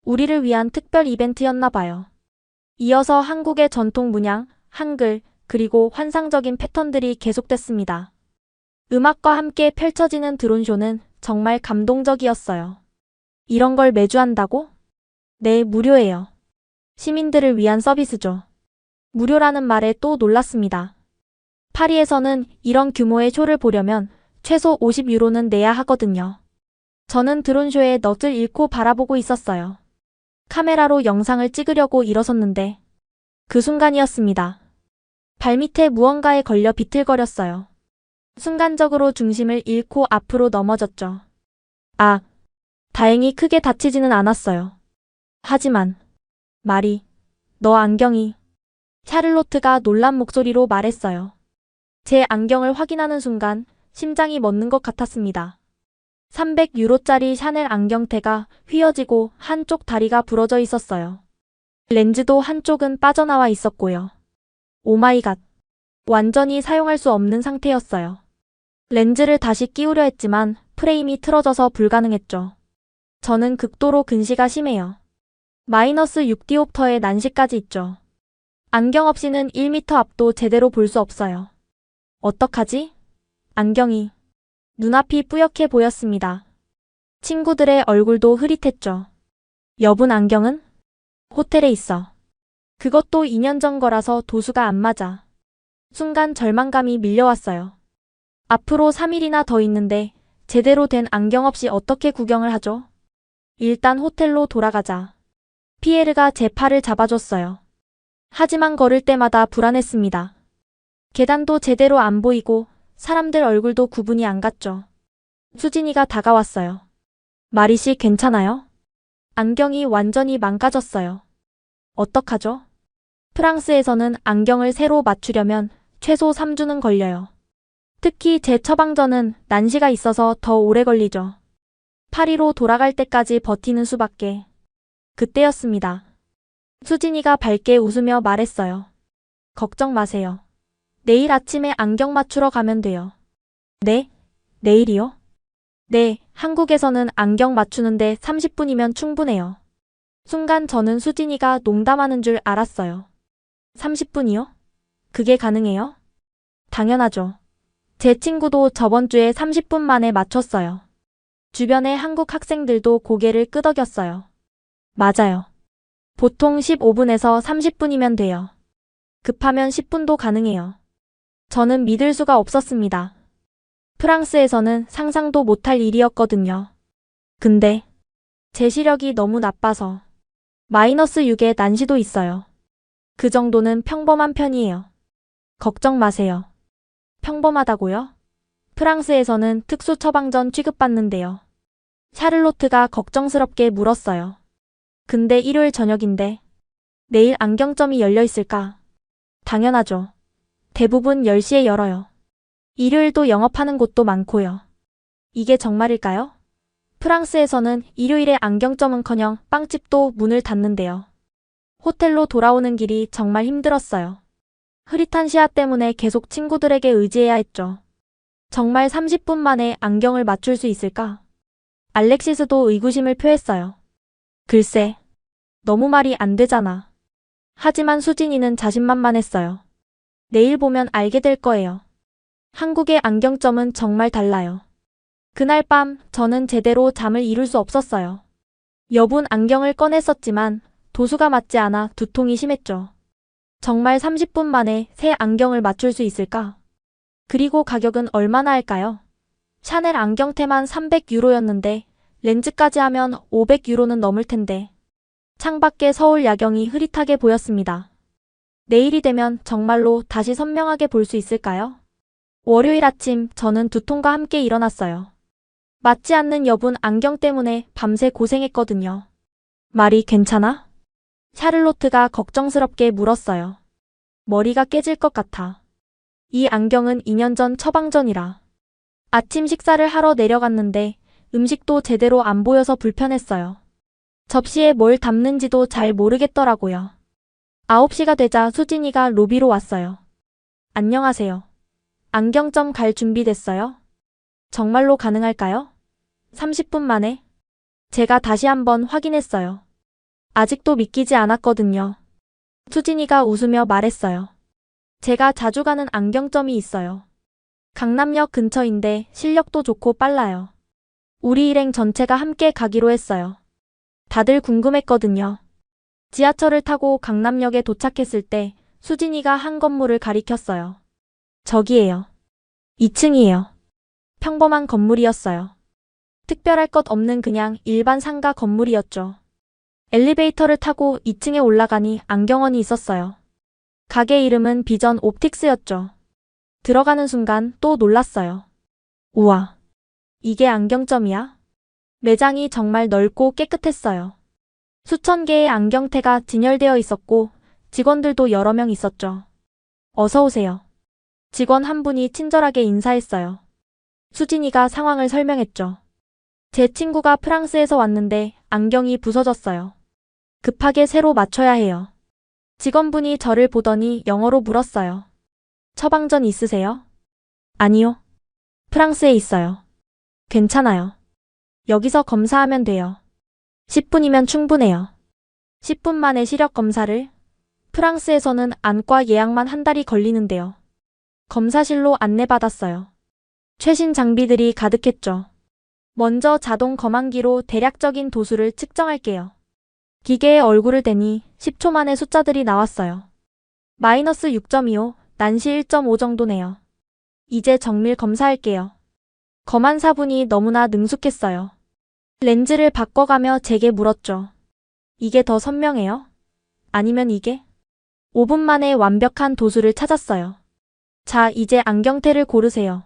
우리를 위한 특별 이벤트였나 봐요. 이어서 한국의 전통 문양, 한글, 그리고 환상적인 패턴들이 계속됐습니다. 음악과 함께 펼쳐지는 드론쇼는 정말 감동적이었어요. 이런 걸 매주 한다고? 네, 무료예요. 시민들을 위한 서비스죠. 무료라는 말에 또 놀랐습니다. 파리에서는 이런 규모의 쇼를 보려면 최소 50유로는 내야 하거든요. 저는 드론쇼의 넋을 잃고 바라보고 있었어요. 카메라로 영상을 찍으려고 일어섰는데 그 순간이었습니다. 발밑에 무언가에 걸려 비틀거렸어요. 순간적으로 중심을 잃고 앞으로 넘어졌죠. 아, 다행히 크게 다치지는 않았어요. 하지만 마리, 너 안경이... 샤를로트가 놀란 목소리로 말했어요. 제 안경을 확인하는 순간 심장이 멎는 것 같았습니다. 300유로짜리 샤넬 안경테가 휘어지고 한쪽 다리가 부러져 있었어요. 렌즈도 한쪽은 빠져나와 있었고요. 오마이갓. 완전히 사용할 수 없는 상태였어요. 렌즈를 다시 끼우려 했지만 프레임이 틀어져서 불가능했죠. 저는 극도로 근시가 심해요. 마이너스 6디옵터의 난시까지 있죠. 안경 없이는 1m 앞도 제대로 볼 수 없어요. 어떡하지? 안경이... 눈앞이 뿌옇게 보였습니다. 친구들의 얼굴도 흐릿했죠. 여분 안경은? 호텔에 있어. 그것도 2년 전 거라서 도수가 안 맞아. 순간 절망감이 밀려왔어요. 앞으로 3일이나 더 있는데 제대로 된 안경 없이 어떻게 구경을 하죠? 일단 호텔로 돌아가자. 피에르가 제 팔을 잡아줬어요. 하지만 걸을 때마다 불안했습니다. 계단도 제대로 안 보이고 사람들 얼굴도 구분이 안 갔죠. 수진이가 다가왔어요. 마리씨 괜찮아요? 안경이 완전히 망가졌어요. 어떡하죠? 프랑스에서는 안경을 새로 맞추려면 최소 3주는 걸려요. 특히 제 처방전은 난시가 있어서 더 오래 걸리죠. 파리로 돌아갈 때까지 버티는 수밖에. 그때였습니다. 수진이가 밝게 웃으며 말했어요. 걱정 마세요. 내일 아침에 안경 맞추러 가면 돼요. 네? 내일이요? 네, 한국에서는 안경 맞추는데 30분이면 충분해요. 순간 저는 수진이가 농담하는 줄 알았어요. 30분이요? 그게 가능해요? 당연하죠. 제 친구도 저번 주에 30분 만에 맞췄어요. 주변의 한국 학생들도 고개를 끄덕였어요. 맞아요. 보통 15분에서 30분이면 돼요. 급하면 10분도 가능해요. 저는 믿을 수가 없었습니다. 프랑스에서는 상상도 못할 일이었거든요. 근데 제 시력이 너무 나빠서 마이너스 6의 난시도 있어요. 그 정도는 평범한 편이에요. 걱정 마세요. 평범하다고요? 프랑스에서는 특수 처방전 취급받는데요. 샤를로트가 걱정스럽게 물었어요. 근데 일요일 저녁인데 내일 안경점이 열려 있을까? 당연하죠. 대부분 10시에 열어요. 일요일도 영업하는 곳도 많고요. 이게 정말일까요? 프랑스에서는 일요일에 안경점은커녕 빵집도 문을 닫는데요. 호텔로 돌아오는 길이 정말 힘들었어요. 흐릿한 시야 때문에 계속 친구들에게 의지해야 했죠. 정말 30분 만에 안경을 맞출 수 있을까? 알렉시스도 의구심을 표했어요. 글쎄, 너무 말이 안 되잖아. 하지만 수진이는 자신만만했어요. 내일 보면 알게 될 거예요. 한국의 안경점은 정말 달라요. 그날 밤 저는 제대로 잠을 이룰 수 없었어요. 여분 안경을 꺼냈었지만 도수가 맞지 않아 두통이 심했죠. 정말 30분 만에 새 안경을 맞출 수 있을까? 그리고 가격은 얼마나 할까요? 샤넬 안경테만 300유로였는데 렌즈까지 하면 500유로는 넘을 텐데. 창밖에 서울 야경이 흐릿하게 보였습니다. 내일이 되면 정말로 다시 선명하게 볼 수 있을까요? 월요일 아침 저는 두통과 함께 일어났어요. 맞지 않는 여분 안경 때문에 밤새 고생했거든요. 말이 괜찮아? 샤를로트가 걱정스럽게 물었어요. 머리가 깨질 것 같아. 이 안경은 2년 전 처방전이라. 아침 식사를 하러 내려갔는데 음식도 제대로 안 보여서 불편했어요. 접시에 뭘 담는지도 잘 모르겠더라고요. 9시가 되자 수진이가 로비로 왔어요. 안녕하세요. 안경점 갈 준비 됐어요? 정말로 가능할까요? 30분 만에 제가 다시 한번 확인했어요. 아직도 믿기지 않았거든요. 수진이가 웃으며 말했어요. 제가 자주 가는 안경점이 있어요. 강남역 근처인데 실력도 좋고 빨라요. 우리 일행 전체가 함께 가기로 했어요. 다들 궁금했거든요. 지하철을 타고 강남역에 도착했을 때 수진이가 한 건물을 가리켰어요. 저기예요. 2층이에요. 평범한 건물이었어요. 특별할 것 없는 그냥 일반 상가 건물이었죠. 엘리베이터를 타고 2층에 올라가니 안경원이 있었어요. 가게 이름은 비전 옵틱스였죠. 들어가는 순간 또 놀랐어요. 우와, 이게 안경점이야? 매장이 정말 넓고 깨끗했어요. 수천 개의 안경테가 진열되어 있었고 직원들도 여러 명 있었죠. 어서 오세요. 직원 한 분이 친절하게 인사했어요. 수진이가 상황을 설명했죠. 제 친구가 프랑스에서 왔는데 안경이 부서졌어요. 급하게 새로 맞춰야 해요. 직원분이 저를 보더니 영어로 물었어요. 처방전 있으세요? 아니요. 프랑스에 있어요. 괜찮아요. 여기서 검사하면 돼요. 10분이면 충분해요. 10분 만에 시력 검사를? 프랑스에서는 안과 예약만 한 달이 걸리는데요. 검사실로 안내받았어요. 최신 장비들이 가득했죠. 먼저 자동 검안기로 대략적인 도수를 측정할게요. 기계에 얼굴을 대니 10초 만에 숫자들이 나왔어요. 마이너스 6.25, 난시 1.5 정도네요. 이제 정밀 검사할게요. 검안사분이 너무나 능숙했어요. 렌즈를 바꿔가며 제게 물었죠. 이게 더 선명해요? 아니면 이게? 5분 만에 완벽한 도수를 찾았어요. 자, 이제 안경테를 고르세요.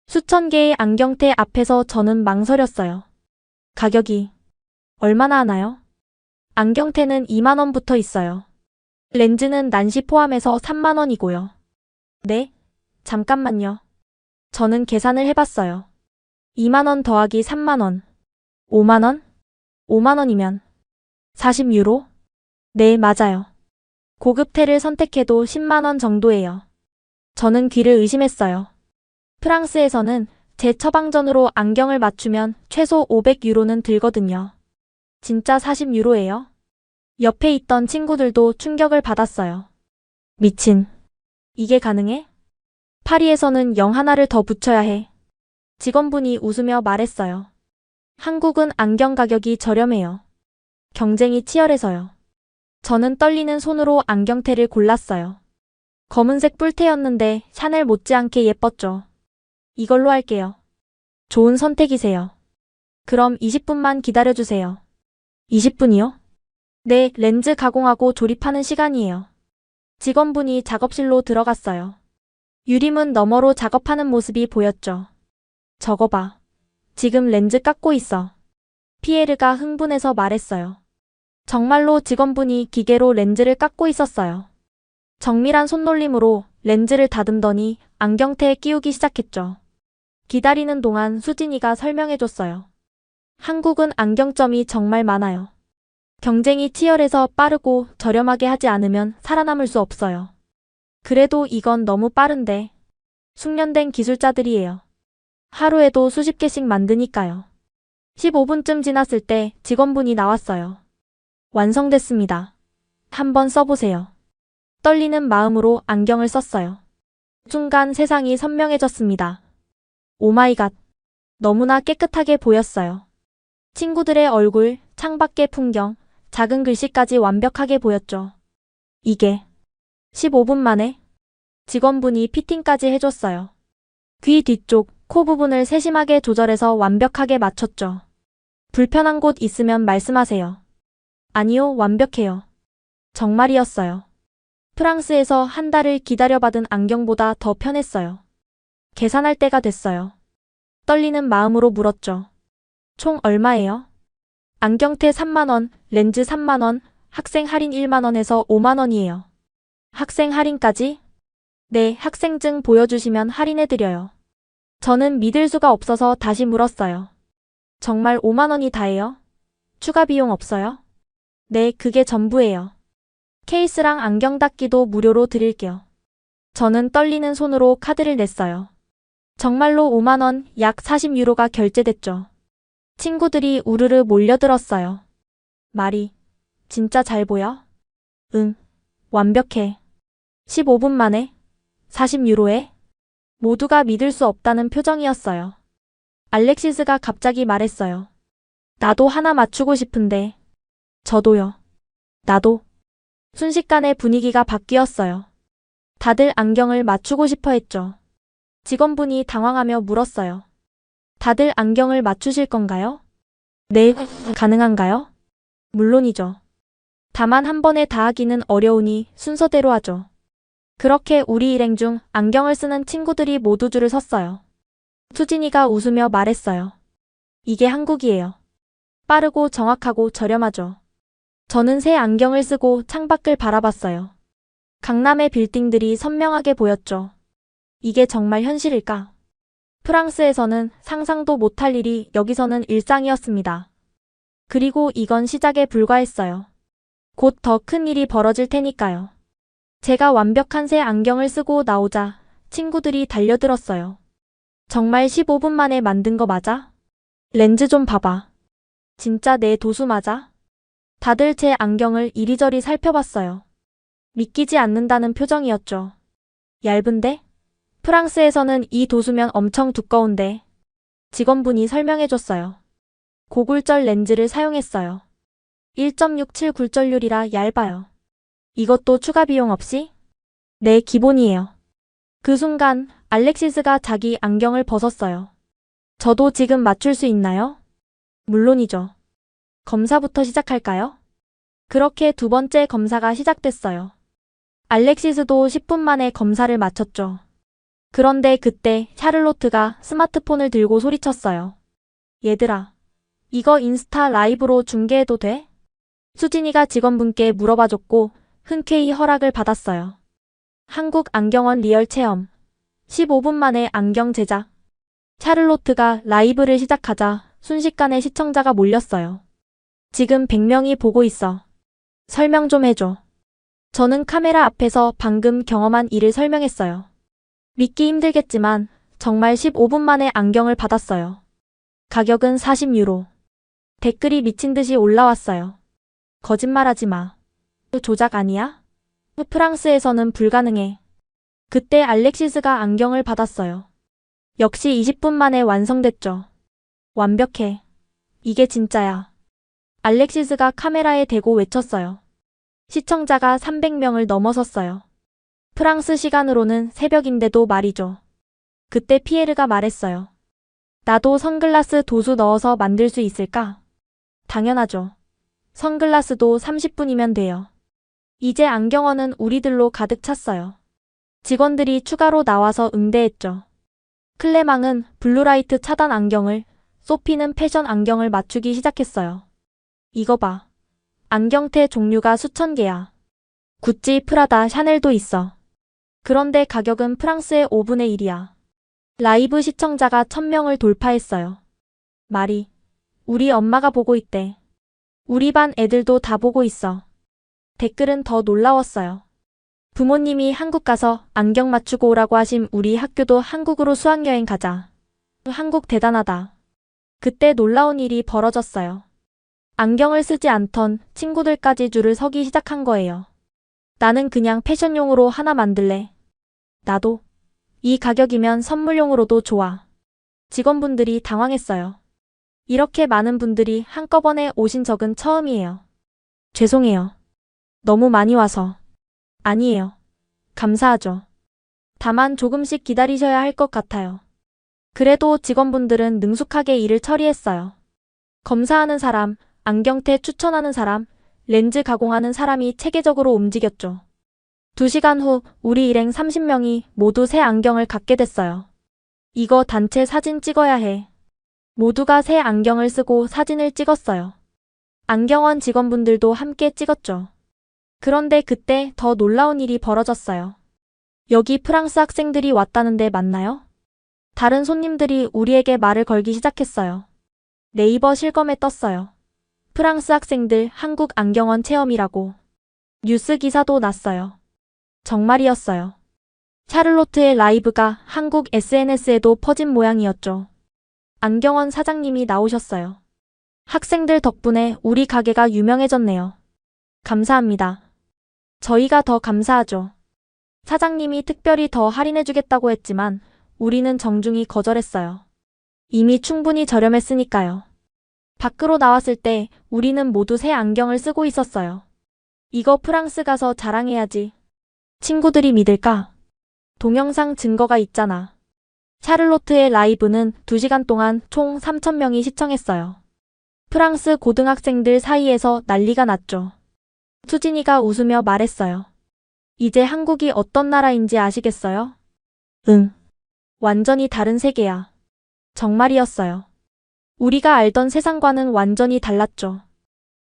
수천 개의 안경테 앞에서 저는 망설였어요. 가격이 얼마나 하나요? 안경테는 2만 원부터 있어요. 렌즈는 난시 포함해서 3만 원이고요. 네? 잠깐만요. 저는 계산을 해봤어요. 2만 원 더하기 3만 원. 5만 원? 5만 원이면 40유로? 네, 맞아요. 고급테를 선택해도 10만 원 정도예요. 저는 귀를 의심했어요. 프랑스에서는 제 처방전으로 안경을 맞추면 최소 500유로는 들거든요. 진짜 40유로예요? 옆에 있던 친구들도 충격을 받았어요. 미친. 이게 가능해? 파리에서는 0 하나를 더 붙여야 해. 직원분이 웃으며 말했어요. 한국은 안경 가격이 저렴해요. 경쟁이 치열해서요. 저는 떨리는 손으로 안경테를 골랐어요. 검은색 뿔테였는데 샤넬 못지않게 예뻤죠. 이걸로 할게요. 좋은 선택이세요. 그럼 20분만 기다려주세요. 20분이요? 네, 렌즈 가공하고 조립하는 시간이에요. 직원분이 작업실로 들어갔어요. 유리문 너머로 작업하는 모습이 보였죠. 저거 봐. 지금 렌즈 깎고 있어. 피에르가 흥분해서 말했어요. 정말로 직원분이 기계로 렌즈를 깎고 있었어요. 정밀한 손놀림으로 렌즈를 다듬더니 안경테에 끼우기 시작했죠. 기다리는 동안 수진이가 설명해줬어요. 한국은 안경점이 정말 많아요. 경쟁이 치열해서 빠르고 저렴하게 하지 않으면 살아남을 수 없어요. 그래도 이건 너무 빠른데. 숙련된 기술자들이에요. 하루에도 수십 개씩 만드니까요. 15분쯤 지났을 때 직원분이 나왔어요. 완성됐습니다. 한번 써보세요. 떨리는 마음으로 안경을 썼어요. 순간 세상이 선명해졌습니다. 오마이갓. 너무나 깨끗하게 보였어요. 친구들의 얼굴, 창밖의 풍경, 작은 글씨까지 완벽하게 보였죠. 이게 15분 만에 직원분이 피팅까지 해줬어요. 귀 뒤쪽, 코 부분을 세심하게 조절해서 완벽하게 맞췄죠. 불편한 곳 있으면 말씀하세요. 아니요, 완벽해요. 정말이었어요. 프랑스에서 한 달을 기다려받은 안경보다 더 편했어요. 계산할 때가 됐어요. 떨리는 마음으로 물었죠. 총 얼마예요? 안경테 3만 원, 렌즈 3만 원, 학생 할인 1만 원에서 5만 원이에요. 학생 할인까지? 네, 학생증 보여주시면 할인해드려요. 저는 믿을 수가 없어서 다시 물었어요. 정말 5만 원이 다예요? 추가 비용 없어요? 네, 그게 전부예요. 케이스랑 안경 닦기도 무료로 드릴게요. 저는 떨리는 손으로 카드를 냈어요. 정말로 5만 원, 약 40유로가 결제됐죠. 친구들이 우르르 몰려들었어요. 말이, 진짜 잘 보여? 응, 완벽해. 15분 만에 40유로에? 모두가 믿을 수 없다는 표정이었어요. 알렉시스가 갑자기 말했어요. 나도 하나 맞추고 싶은데. 저도요. 나도. 순식간에 분위기가 바뀌었어요. 다들 안경을 맞추고 싶어 했죠. 직원분이 당황하며 물었어요. 다들 안경을 맞추실 건가요? 네, 가능한가요? 물론이죠. 다만 한 번에 다 하기는 어려우니 순서대로 하죠. 그렇게 우리 일행 중 안경을 쓰는 친구들이 모두 줄을 섰어요. 수진이가 웃으며 말했어요. 이게 한국이에요. 빠르고 정확하고 저렴하죠. 저는 새 안경을 쓰고 창밖을 바라봤어요. 강남의 빌딩들이 선명하게 보였죠. 이게 정말 현실일까? 프랑스에서는 상상도 못할 일이 여기서는 일상이었습니다. 그리고 이건 시작에 불과했어요. 곧 더 큰 일이 벌어질 테니까요. 제가 완벽한 새 안경을 쓰고 나오자 친구들이 달려들었어요. 정말 15분 만에 만든 거 맞아? 렌즈 좀 봐봐. 진짜 내 도수 맞아? 다들 제 안경을 이리저리 살펴봤어요. 믿기지 않는다는 표정이었죠. 얇은데? 프랑스에서는 이 도수면 엄청 두꺼운데. 직원분이 설명해줬어요. 고굴절 렌즈를 사용했어요. 1.67 굴절률이라 얇아요. 이것도 추가 비용 없이? 네, 기본이에요. 그 순간 알렉시스가 자기 안경을 벗었어요. 저도 지금 맞출 수 있나요? 물론이죠. 검사부터 시작할까요? 그렇게 두 번째 검사가 시작됐어요. 알렉시스도 10분 만에 검사를 마쳤죠. 그런데 그때 샤를로트가 스마트폰을 들고 소리쳤어요. 얘들아, 이거 인스타 라이브로 중계해도 돼? 수진이가 직원분께 물어봐줬고 흔쾌히 허락을 받았어요. 한국 안경원 리얼 체험. 15분 만에 안경 제작. 샤를로트가 라이브를 시작하자 순식간에 시청자가 몰렸어요. 지금 100명이 보고 있어. 설명 좀 해줘. 저는 카메라 앞에서 방금 경험한 일을 설명했어요. 믿기 힘들겠지만 정말 15분 만에 안경을 받았어요. 가격은 40유로. 댓글이 미친 듯이 올라왔어요. 거짓말하지 마. 조작 아니야? 프랑스에서는 불가능해. 그때 알렉시스가 안경을 받았어요. 역시 20분 만에 완성됐죠. 완벽해. 이게 진짜야. 알렉시스가 카메라에 대고 외쳤어요. 시청자가 300명을 넘어섰어요. 프랑스 시간으로는 새벽인데도 말이죠. 그때 피에르가 말했어요. 나도 선글라스 도수 넣어서 만들 수 있을까? 당연하죠. 선글라스도 30분이면 돼요. 이제 안경원은 우리들로 가득 찼어요. 직원들이 추가로 나와서 응대했죠. 클레망은 블루라이트 차단 안경을, 소피는 패션 안경을 맞추기 시작했어요. 이거 봐. 안경테 종류가 수천 개야. 구찌, 프라다, 샤넬도 있어. 그런데 가격은 프랑스의 5분의 1이야. 라이브 시청자가 1000명을 돌파했어요. 말이, 우리 엄마가 보고 있대. 우리 반 애들도 다 보고 있어. 댓글은 더 놀라웠어요. 부모님이 한국 가서 안경 맞추고 오라고 하심 우리 학교도 한국으로 수학여행 가자. 한국 대단하다. 그때 놀라운 일이 벌어졌어요. 안경을 쓰지 않던 친구들까지 줄을 서기 시작한 거예요. 나는 그냥 패션용으로 하나 만들래. 나도. 이 가격이면 선물용으로도 좋아. 직원분들이 당황했어요. 이렇게 많은 분들이 한꺼번에 오신 적은 처음이에요. 죄송해요. 너무 많이 와서. 아니에요. 감사하죠. 다만 조금씩 기다리셔야 할 것 같아요. 그래도 직원분들은 능숙하게 일을 처리했어요. 검사하는 사람, 안경테 추천하는 사람, 렌즈 가공하는 사람이 체계적으로 움직였죠. 2시간 후 우리 일행 30명이 모두 새 안경을 갖게 됐어요. 이거 단체 사진 찍어야 해. 모두가 새 안경을 쓰고 사진을 찍었어요. 안경원 직원분들도 함께 찍었죠. 그런데 그때 더 놀라운 일이 벌어졌어요. 여기 프랑스 학생들이 왔다는데 맞나요? 다른 손님들이 우리에게 말을 걸기 시작했어요. 네이버 실검에 떴어요. 프랑스 학생들 한국 안경원 체험이라고. 뉴스 기사도 났어요. 정말이었어요. 샤를로트의 라이브가 한국 SNS에도 퍼진 모양이었죠. 안경원 사장님이 나오셨어요. 학생들 덕분에 우리 가게가 유명해졌네요. 감사합니다. 저희가 더 감사하죠. 사장님이 특별히 더 할인해주겠다고 했지만 우리는 정중히 거절했어요. 이미 충분히 저렴했으니까요. 밖으로 나왔을 때 우리는 모두 새 안경을 쓰고 있었어요. 이거 프랑스 가서 자랑해야지. 친구들이 믿을까? 동영상 증거가 있잖아. 샤를로트의 라이브는 2시간 동안 총 3,000명이 시청했어요. 프랑스 고등학생들 사이에서 난리가 났죠. 수진이가 웃으며 말했어요. 이제 한국이 어떤 나라인지 아시겠어요? 응. 완전히 다른 세계야. 정말이었어요. 우리가 알던 세상과는 완전히 달랐죠.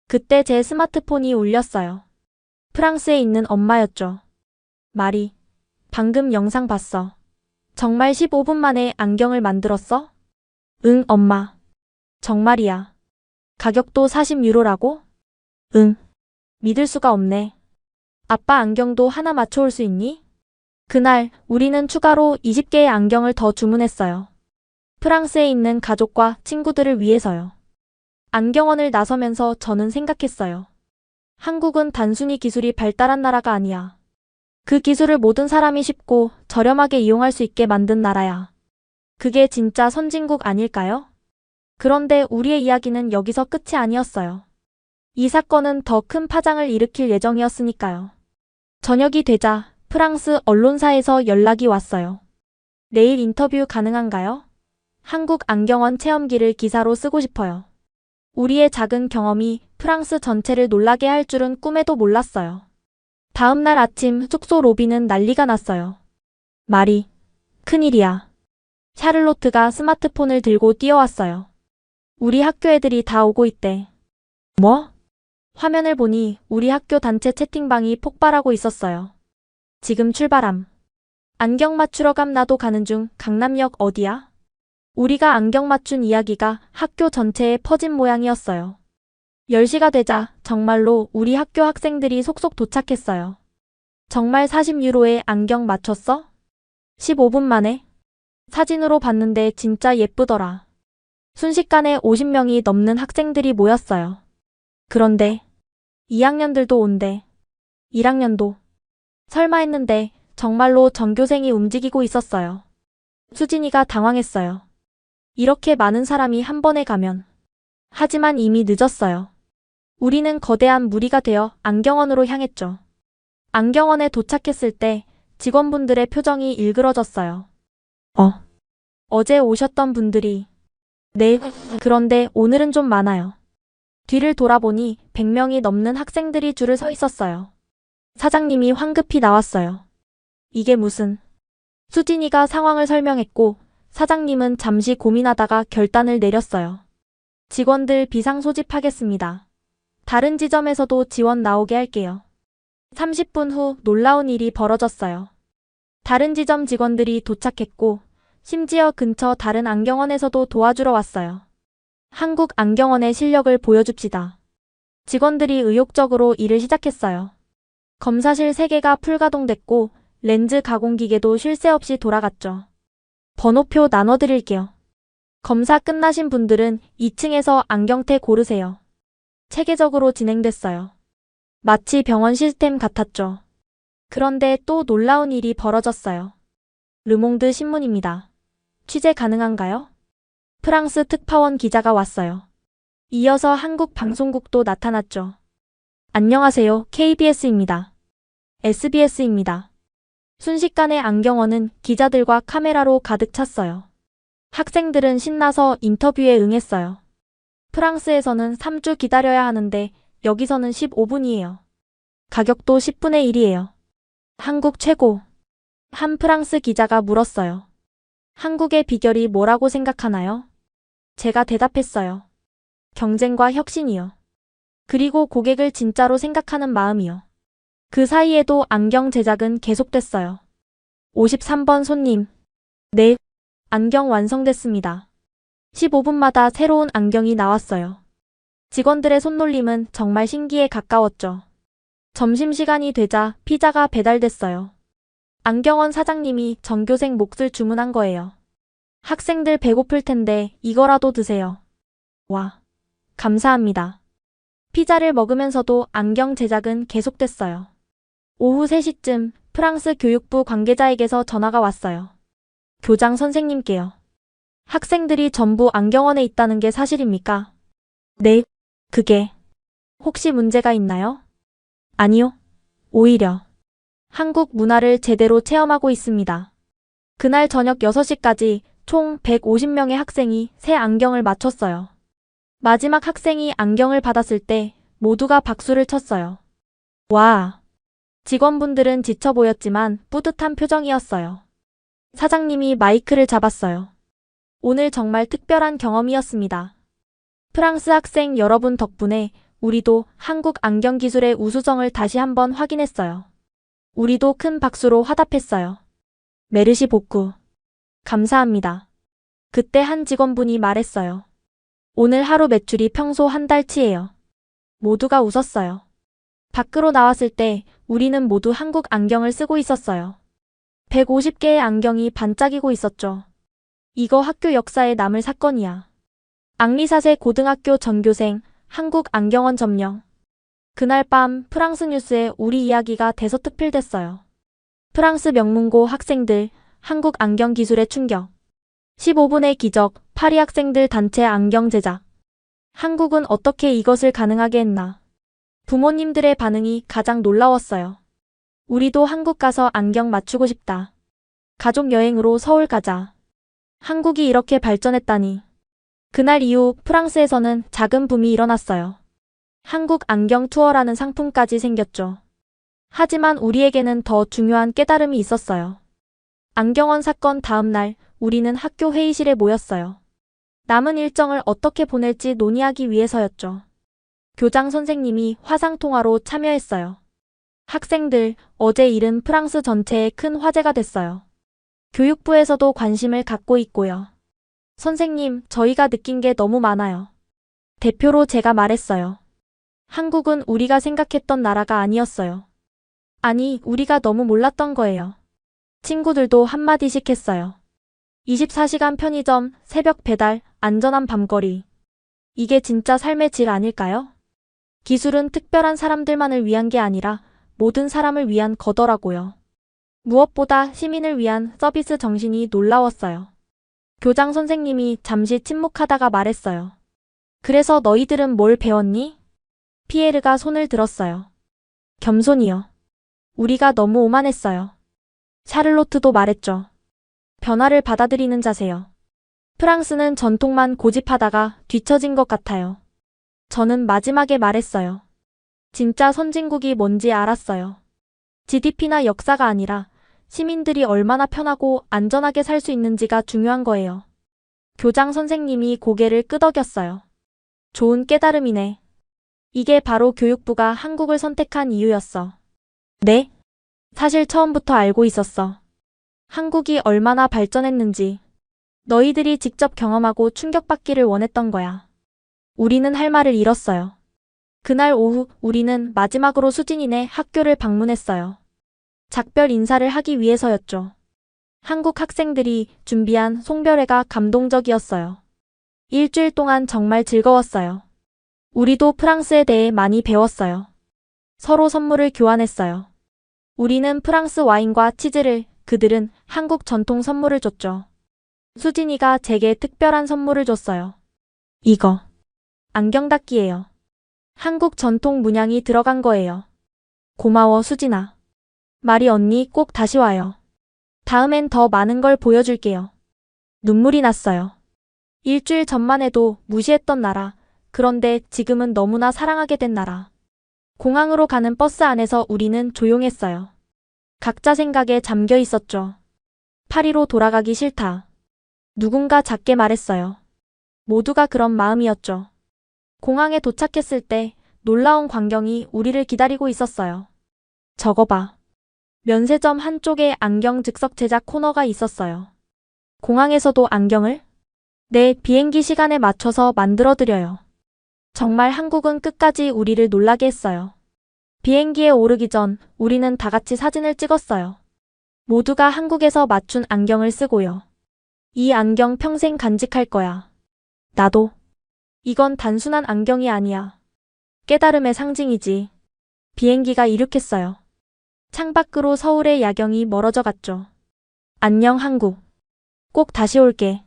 그때 제 스마트폰이 울렸어요. 프랑스에 있는 엄마였죠. 마리, 방금 영상 봤어. 정말 15분 만에 안경을 만들었어? 응, 엄마. 정말이야. 가격도 40유로라고? 응. 믿을 수가 없네. 아빠 안경도 하나 맞춰올 수 있니? 그날 우리는 추가로 20개의 안경을 더 주문했어요. 프랑스에 있는 가족과 친구들을 위해서요. 안경원을 나서면서 저는 생각했어요. 한국은 단순히 기술이 발달한 나라가 아니야. 그 기술을 모든 사람이 쉽고 저렴하게 이용할 수 있게 만든 나라야. 그게 진짜 선진국 아닐까요? 그런데 우리의 이야기는 여기서 끝이 아니었어요. 이 사건은 더 큰 파장을 일으킬 예정이었으니까요. 저녁이 되자 프랑스 언론사에서 연락이 왔어요. 내일 인터뷰 가능한가요? 한국 안경원 체험기를 기사로 쓰고 싶어요. 우리의 작은 경험이 프랑스 전체를 놀라게 할 줄은 꿈에도 몰랐어요. 다음 날 아침 숙소 로비는 난리가 났어요. 마리, 큰일이야. 샤를로트가 스마트폰을 들고 뛰어왔어요. 우리 학교 애들이 다 오고 있대. 뭐? 화면을 보니 우리 학교 단체 채팅방이 폭발하고 있었어요. 지금 출발함. 안경 맞추러 감 나도 가는 중. 강남역 어디야? 우리가 안경 맞춘 이야기가 학교 전체에 퍼진 모양이었어요. 10시가 되자 정말로 우리 학교 학생들이 속속 도착했어요. 정말 40유로에 안경 맞췄어? 15분 만에? 사진으로 봤는데 진짜 예쁘더라. 순식간에 50명이 넘는 학생들이 모였어요. 그런데 2학년들도 온대. 1학년도. 설마 했는데 정말로 전교생이 움직이고 있었어요. 수진이가 당황했어요. 이렇게 많은 사람이 한 번에 가면. 하지만 이미 늦었어요. 우리는 거대한 무리가 되어 안경원으로 향했죠. 안경원에 도착했을 때 직원분들의 표정이 일그러졌어요. 어제 오셨던 분들이. 네, 그런데 오늘은 좀 많아요. 뒤를 돌아보니 100명이 넘는 학생들이 줄을 서 있었어요. 사장님이 황급히 나왔어요. 이게 무슨. 수진이가 상황을 설명했고 사장님은 잠시 고민하다가 결단을 내렸어요. 직원들 비상 소집하겠습니다. 다른 지점에서도 지원 나오게 할게요. 30분 후 놀라운 일이 벌어졌어요. 다른 지점 직원들이 도착했고 심지어 근처 다른 안경원에서도 도와주러 왔어요. 한국 안경원의 실력을 보여줍시다. 직원들이 의욕적으로 일을 시작했어요. 검사실 3개가 풀가동됐고 렌즈 가공기계도 쉴 새 없이 돌아갔죠. 번호표 나눠드릴게요. 검사 끝나신 분들은 2층에서 안경테 고르세요. 체계적으로 진행됐어요. 마치 병원 시스템 같았죠. 그런데 또 놀라운 일이 벌어졌어요. 르몽드 신문입니다. 취재 가능한가요? 프랑스 특파원 기자가 왔어요. 이어서 한국 방송국도 나타났죠. 안녕하세요. KBS입니다. SBS입니다. 순식간에 안경원은 기자들과 카메라로 가득 찼어요. 학생들은 신나서 인터뷰에 응했어요. 프랑스에서는 3주 기다려야 하는데 여기서는 15분이에요. 가격도 10분의 1이에요. 한국 최고. 한 프랑스 기자가 물었어요. 한국의 비결이 뭐라고 생각하나요? 제가 대답했어요. 경쟁과 혁신이요. 그리고 고객을 진짜로 생각하는 마음이요. 그 사이에도 안경 제작은 계속됐어요. 53번 손님. 네, 안경 완성됐습니다. 15분마다 새로운 안경이 나왔어요. 직원들의 손놀림은 정말 신기에 가까웠죠. 점심시간이 되자 피자가 배달됐어요. 안경원 사장님이 전교생 몫을 주문한 거예요. 학생들 배고플 텐데 이거라도 드세요. 와, 감사합니다. 피자를 먹으면서도 안경 제작은 계속됐어요. 오후 3시쯤 프랑스 교육부 관계자에게서 전화가 왔어요. 교장 선생님께요. 학생들이 전부 안경원에 있다는 게 사실입니까? 네, 그게 혹시 문제가 있나요? 아니요. 오히려 한국 문화를 제대로 체험하고 있습니다. 그날 저녁 6시까지 총 150명의 학생이 새 안경을 맞췄어요. 마지막 학생이 안경을 받았을 때 모두가 박수를 쳤어요. 와! 직원분들은 지쳐 보였지만 뿌듯한 표정이었어요. 사장님이 마이크를 잡았어요. 오늘 정말 특별한 경험이었습니다. 프랑스 학생 여러분 덕분에 우리도 한국 안경 기술의 우수성을 다시 한번 확인했어요. 우리도 큰 박수로 화답했어요. 메르시 복구. 감사합니다. 그때 한 직원분이 말했어요. 오늘 하루 매출이 평소 한 달치예요. 모두가 웃었어요. 밖으로 나왔을 때 우리는 모두 한국 안경을 쓰고 있었어요. 150개의 안경이 반짝이고 있었죠. 이거 학교 역사에 남을 사건이야. 앙리사세 고등학교 전교생 한국 안경원 점령. 그날 밤 프랑스 뉴스에 우리 이야기가 대서특필됐어요. 프랑스 명문고 학생들 한국 안경 기술의 충격. 15분의 기적 파리 학생들 단체 안경 제작. 한국은 어떻게 이것을 가능하게 했나. 부모님들의 반응이 가장 놀라웠어요. 우리도 한국 가서 안경 맞추고 싶다. 가족 여행으로 서울 가자. 한국이 이렇게 발전했다니. 그날 이후 프랑스에서는 작은 붐이 일어났어요. 한국 안경 투어라는 상품까지 생겼죠. 하지만 우리에게는 더 중요한 깨달음이 있었어요. 안경원 사건 다음 날 우리는 학교 회의실에 모였어요. 남은 일정을 어떻게 보낼지 논의하기 위해서였죠. 교장 선생님이 화상통화로 참여했어요. 학생들, 어제 일은 프랑스 전체에 큰 화제가 됐어요. 교육부에서도 관심을 갖고 있고요. 선생님, 저희가 느낀 게 너무 많아요. 대표로 제가 말했어요. 한국은 우리가 생각했던 나라가 아니었어요. 아니, 우리가 너무 몰랐던 거예요. 친구들도 한마디씩 했어요. 24시간 편의점, 새벽 배달, 안전한 밤거리. 이게 진짜 삶의 질 아닐까요? 기술은 특별한 사람들만을 위한 게 아니라 모든 사람을 위한 거더라고요. 무엇보다 시민을 위한 서비스 정신이 놀라웠어요. 교장 선생님이 잠시 침묵하다가 말했어요. 그래서 너희들은 뭘 배웠니? 피에르가 손을 들었어요. 겸손이요. 우리가 너무 오만했어요. 샤를로트도 말했죠. 변화를 받아들이는 자세요. 프랑스는 전통만 고집하다가 뒤처진 것 같아요. 저는 마지막에 말했어요. 진짜 선진국이 뭔지 알았어요. GDP나 역사가 아니라 시민들이 얼마나 편하고 안전하게 살 수 있는지가 중요한 거예요. 교장 선생님이 고개를 끄덕였어요. 좋은 깨달음이네. 이게 바로 교육부가 한국을 선택한 이유였어. 네? 사실 처음부터 알고 있었어. 한국이 얼마나 발전했는지. 너희들이 직접 경험하고 충격받기를 원했던 거야. 우리는 할 말을 잃었어요. 그날 오후 우리는 마지막으로 수진이네 학교를 방문했어요. 작별 인사를 하기 위해서였죠. 한국 학생들이 준비한 송별회가 감동적이었어요. 일주일 동안 정말 즐거웠어요. 우리도 프랑스에 대해 많이 배웠어요. 서로 선물을 교환했어요. 우리는 프랑스 와인과 치즈를, 그들은 한국 전통 선물을 줬죠. 수진이가 제게 특별한 선물을 줬어요. 이거. 안경 닦기예요. 한국 전통 문양이 들어간 거예요. 고마워, 수진아. 마리 언니 꼭 다시 와요. 다음엔 더 많은 걸 보여줄게요. 눈물이 났어요. 일주일 전만 해도 무시했던 나라. 그런데 지금은 너무나 사랑하게 된 나라. 공항으로 가는 버스 안에서 우리는 조용했어요. 각자 생각에 잠겨 있었죠. 파리로 돌아가기 싫다. 누군가 작게 말했어요. 모두가 그런 마음이었죠. 공항에 도착했을 때 놀라운 광경이 우리를 기다리고 있었어요. 저거 봐. 면세점 한쪽에 안경 즉석 제작 코너가 있었어요. 공항에서도 안경을? 네, 비행기 시간에 맞춰서 만들어드려요. 정말 한국은 끝까지 우리를 놀라게 했어요. 비행기에 오르기 전 우리는 다 같이 사진을 찍었어요. 모두가 한국에서 맞춘 안경을 쓰고요. 이 안경 평생 간직할 거야. 나도. 이건 단순한 안경이 아니야. 깨달음의 상징이지. 비행기가 이륙했어요. 창밖으로 서울의 야경이 멀어져 갔죠. 안녕 한국. 꼭 다시 올게.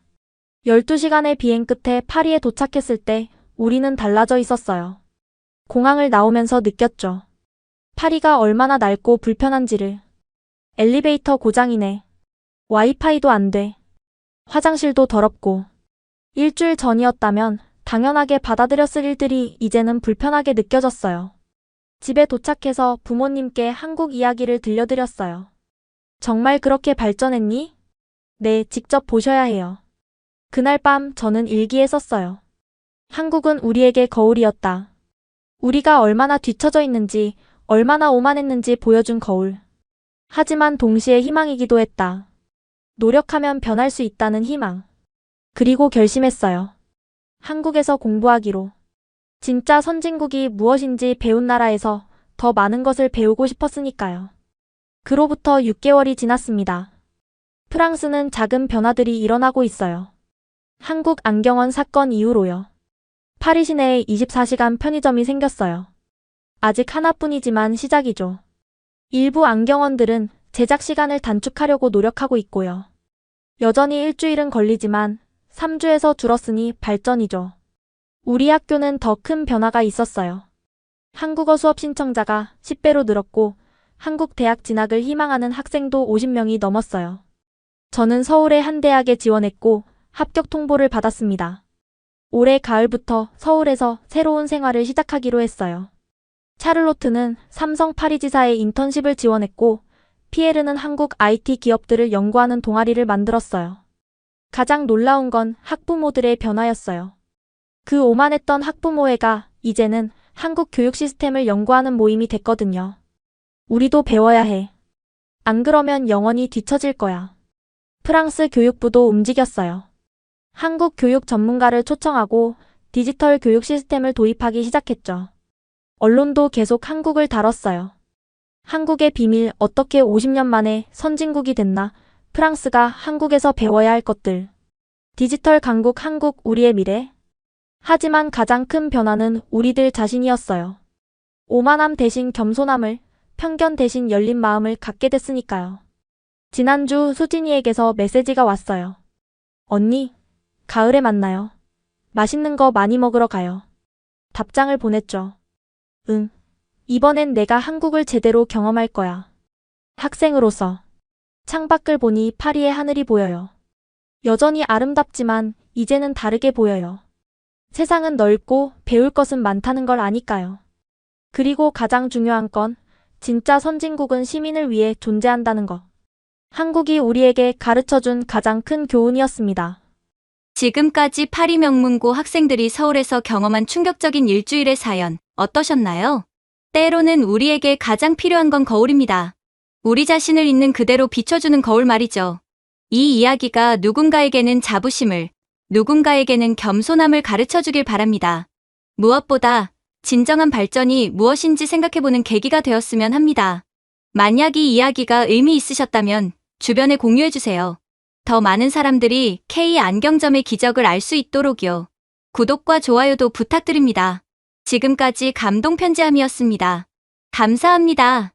12시간의 비행 끝에 파리에 도착했을 때 우리는 달라져 있었어요. 공항을 나오면서 느꼈죠. 파리가 얼마나 낡고 불편한지를. 엘리베이터 고장이네. 와이파이도 안 돼. 화장실도 더럽고. 일주일 전이었다면 당연하게 받아들였을 일들이 이제는 불편하게 느껴졌어요. 집에 도착해서 부모님께 한국 이야기를 들려드렸어요. 정말 그렇게 발전했니? 네, 직접 보셔야 해요. 그날 밤 저는 일기에 썼어요. 한국은 우리에게 거울이었다. 우리가 얼마나 뒤처져 있는지, 얼마나 오만했는지 보여준 거울. 하지만 동시에 희망이기도 했다. 노력하면 변할 수 있다는 희망. 그리고 결심했어요. 한국에서 공부하기로. 진짜 선진국이 무엇인지 배운 나라에서 더 많은 것을 배우고 싶었으니까요. 그로부터 6개월이 지났습니다. 프랑스는 작은 변화들이 일어나고 있어요. 한국 안경원 사건 이후로요. 파리 시내에 24시간 편의점이 생겼어요. 아직 하나뿐이지만 시작이죠. 일부 안경원들은 제작 시간을 단축하려고 노력하고 있고요. 여전히 일주일은 걸리지만 3주에서 줄었으니 발전이죠. 우리 학교는 더 큰 변화가 있었어요. 한국어 수업 신청자가 10배로 늘었고 한국 대학 진학을 희망하는 학생도 50명이 넘었어요. 저는 서울의 한 대학에 지원했고 합격 통보를 받았습니다. 올해 가을부터 서울에서 새로운 생활을 시작하기로 했어요. 샤를로트는 삼성 파리지사에 인턴십을 지원했고 피에르는 한국 IT 기업들을 연구하는 동아리를 만들었어요. 가장 놀라운 건 학부모들의 변화였어요. 그 오만했던 학부모회가 이제는 한국 교육 시스템을 연구하는 모임이 됐거든요. 우리도 배워야 해. 안 그러면 영원히 뒤처질 거야. 프랑스 교육부도 움직였어요. 한국 교육 전문가를 초청하고 디지털 교육 시스템을 도입하기 시작했죠. 언론도 계속 한국을 다뤘어요. 한국의 비밀 어떻게 50년 만에 선진국이 됐나? 프랑스가 한국에서 배워야 할 것들. 디지털 강국 한국 우리의 미래. 하지만 가장 큰 변화는 우리들 자신이었어요. 오만함 대신 겸손함을, 편견 대신 열린 마음을 갖게 됐으니까요. 지난주 수진이에게서 메시지가 왔어요. 언니, 가을에 만나요. 맛있는 거 많이 먹으러 가요. 답장을 보냈죠. 응. 이번엔 내가 한국을 제대로 경험할 거야. 학생으로서. 창밖을 보니 파리의 하늘이 보여요. 여전히 아름답지만 이제는 다르게 보여요. 세상은 넓고 배울 것은 많다는 걸 아니까요. 그리고 가장 중요한 건 진짜 선진국은 시민을 위해 존재한다는 것. 한국이 우리에게 가르쳐준 가장 큰 교훈이었습니다. 지금까지 파리 명문고 학생들이 서울에서 경험한 충격적인 일주일의 사연 어떠셨나요? 때로는 우리에게 가장 필요한 건 거울입니다. 우리 자신을 있는 그대로 비춰주는 거울 말이죠. 이 이야기가 누군가에게는 자부심을, 누군가에게는 겸손함을 가르쳐주길 바랍니다. 무엇보다 진정한 발전이 무엇인지 생각해보는 계기가 되었으면 합니다. 만약 이 이야기가 의미 있으셨다면 주변에 공유해주세요. 더 많은 사람들이 K 안경점의 기적을 알 수 있도록요. 구독과 좋아요도 부탁드립니다. 지금까지 감동 편지함이었습니다. 감사합니다.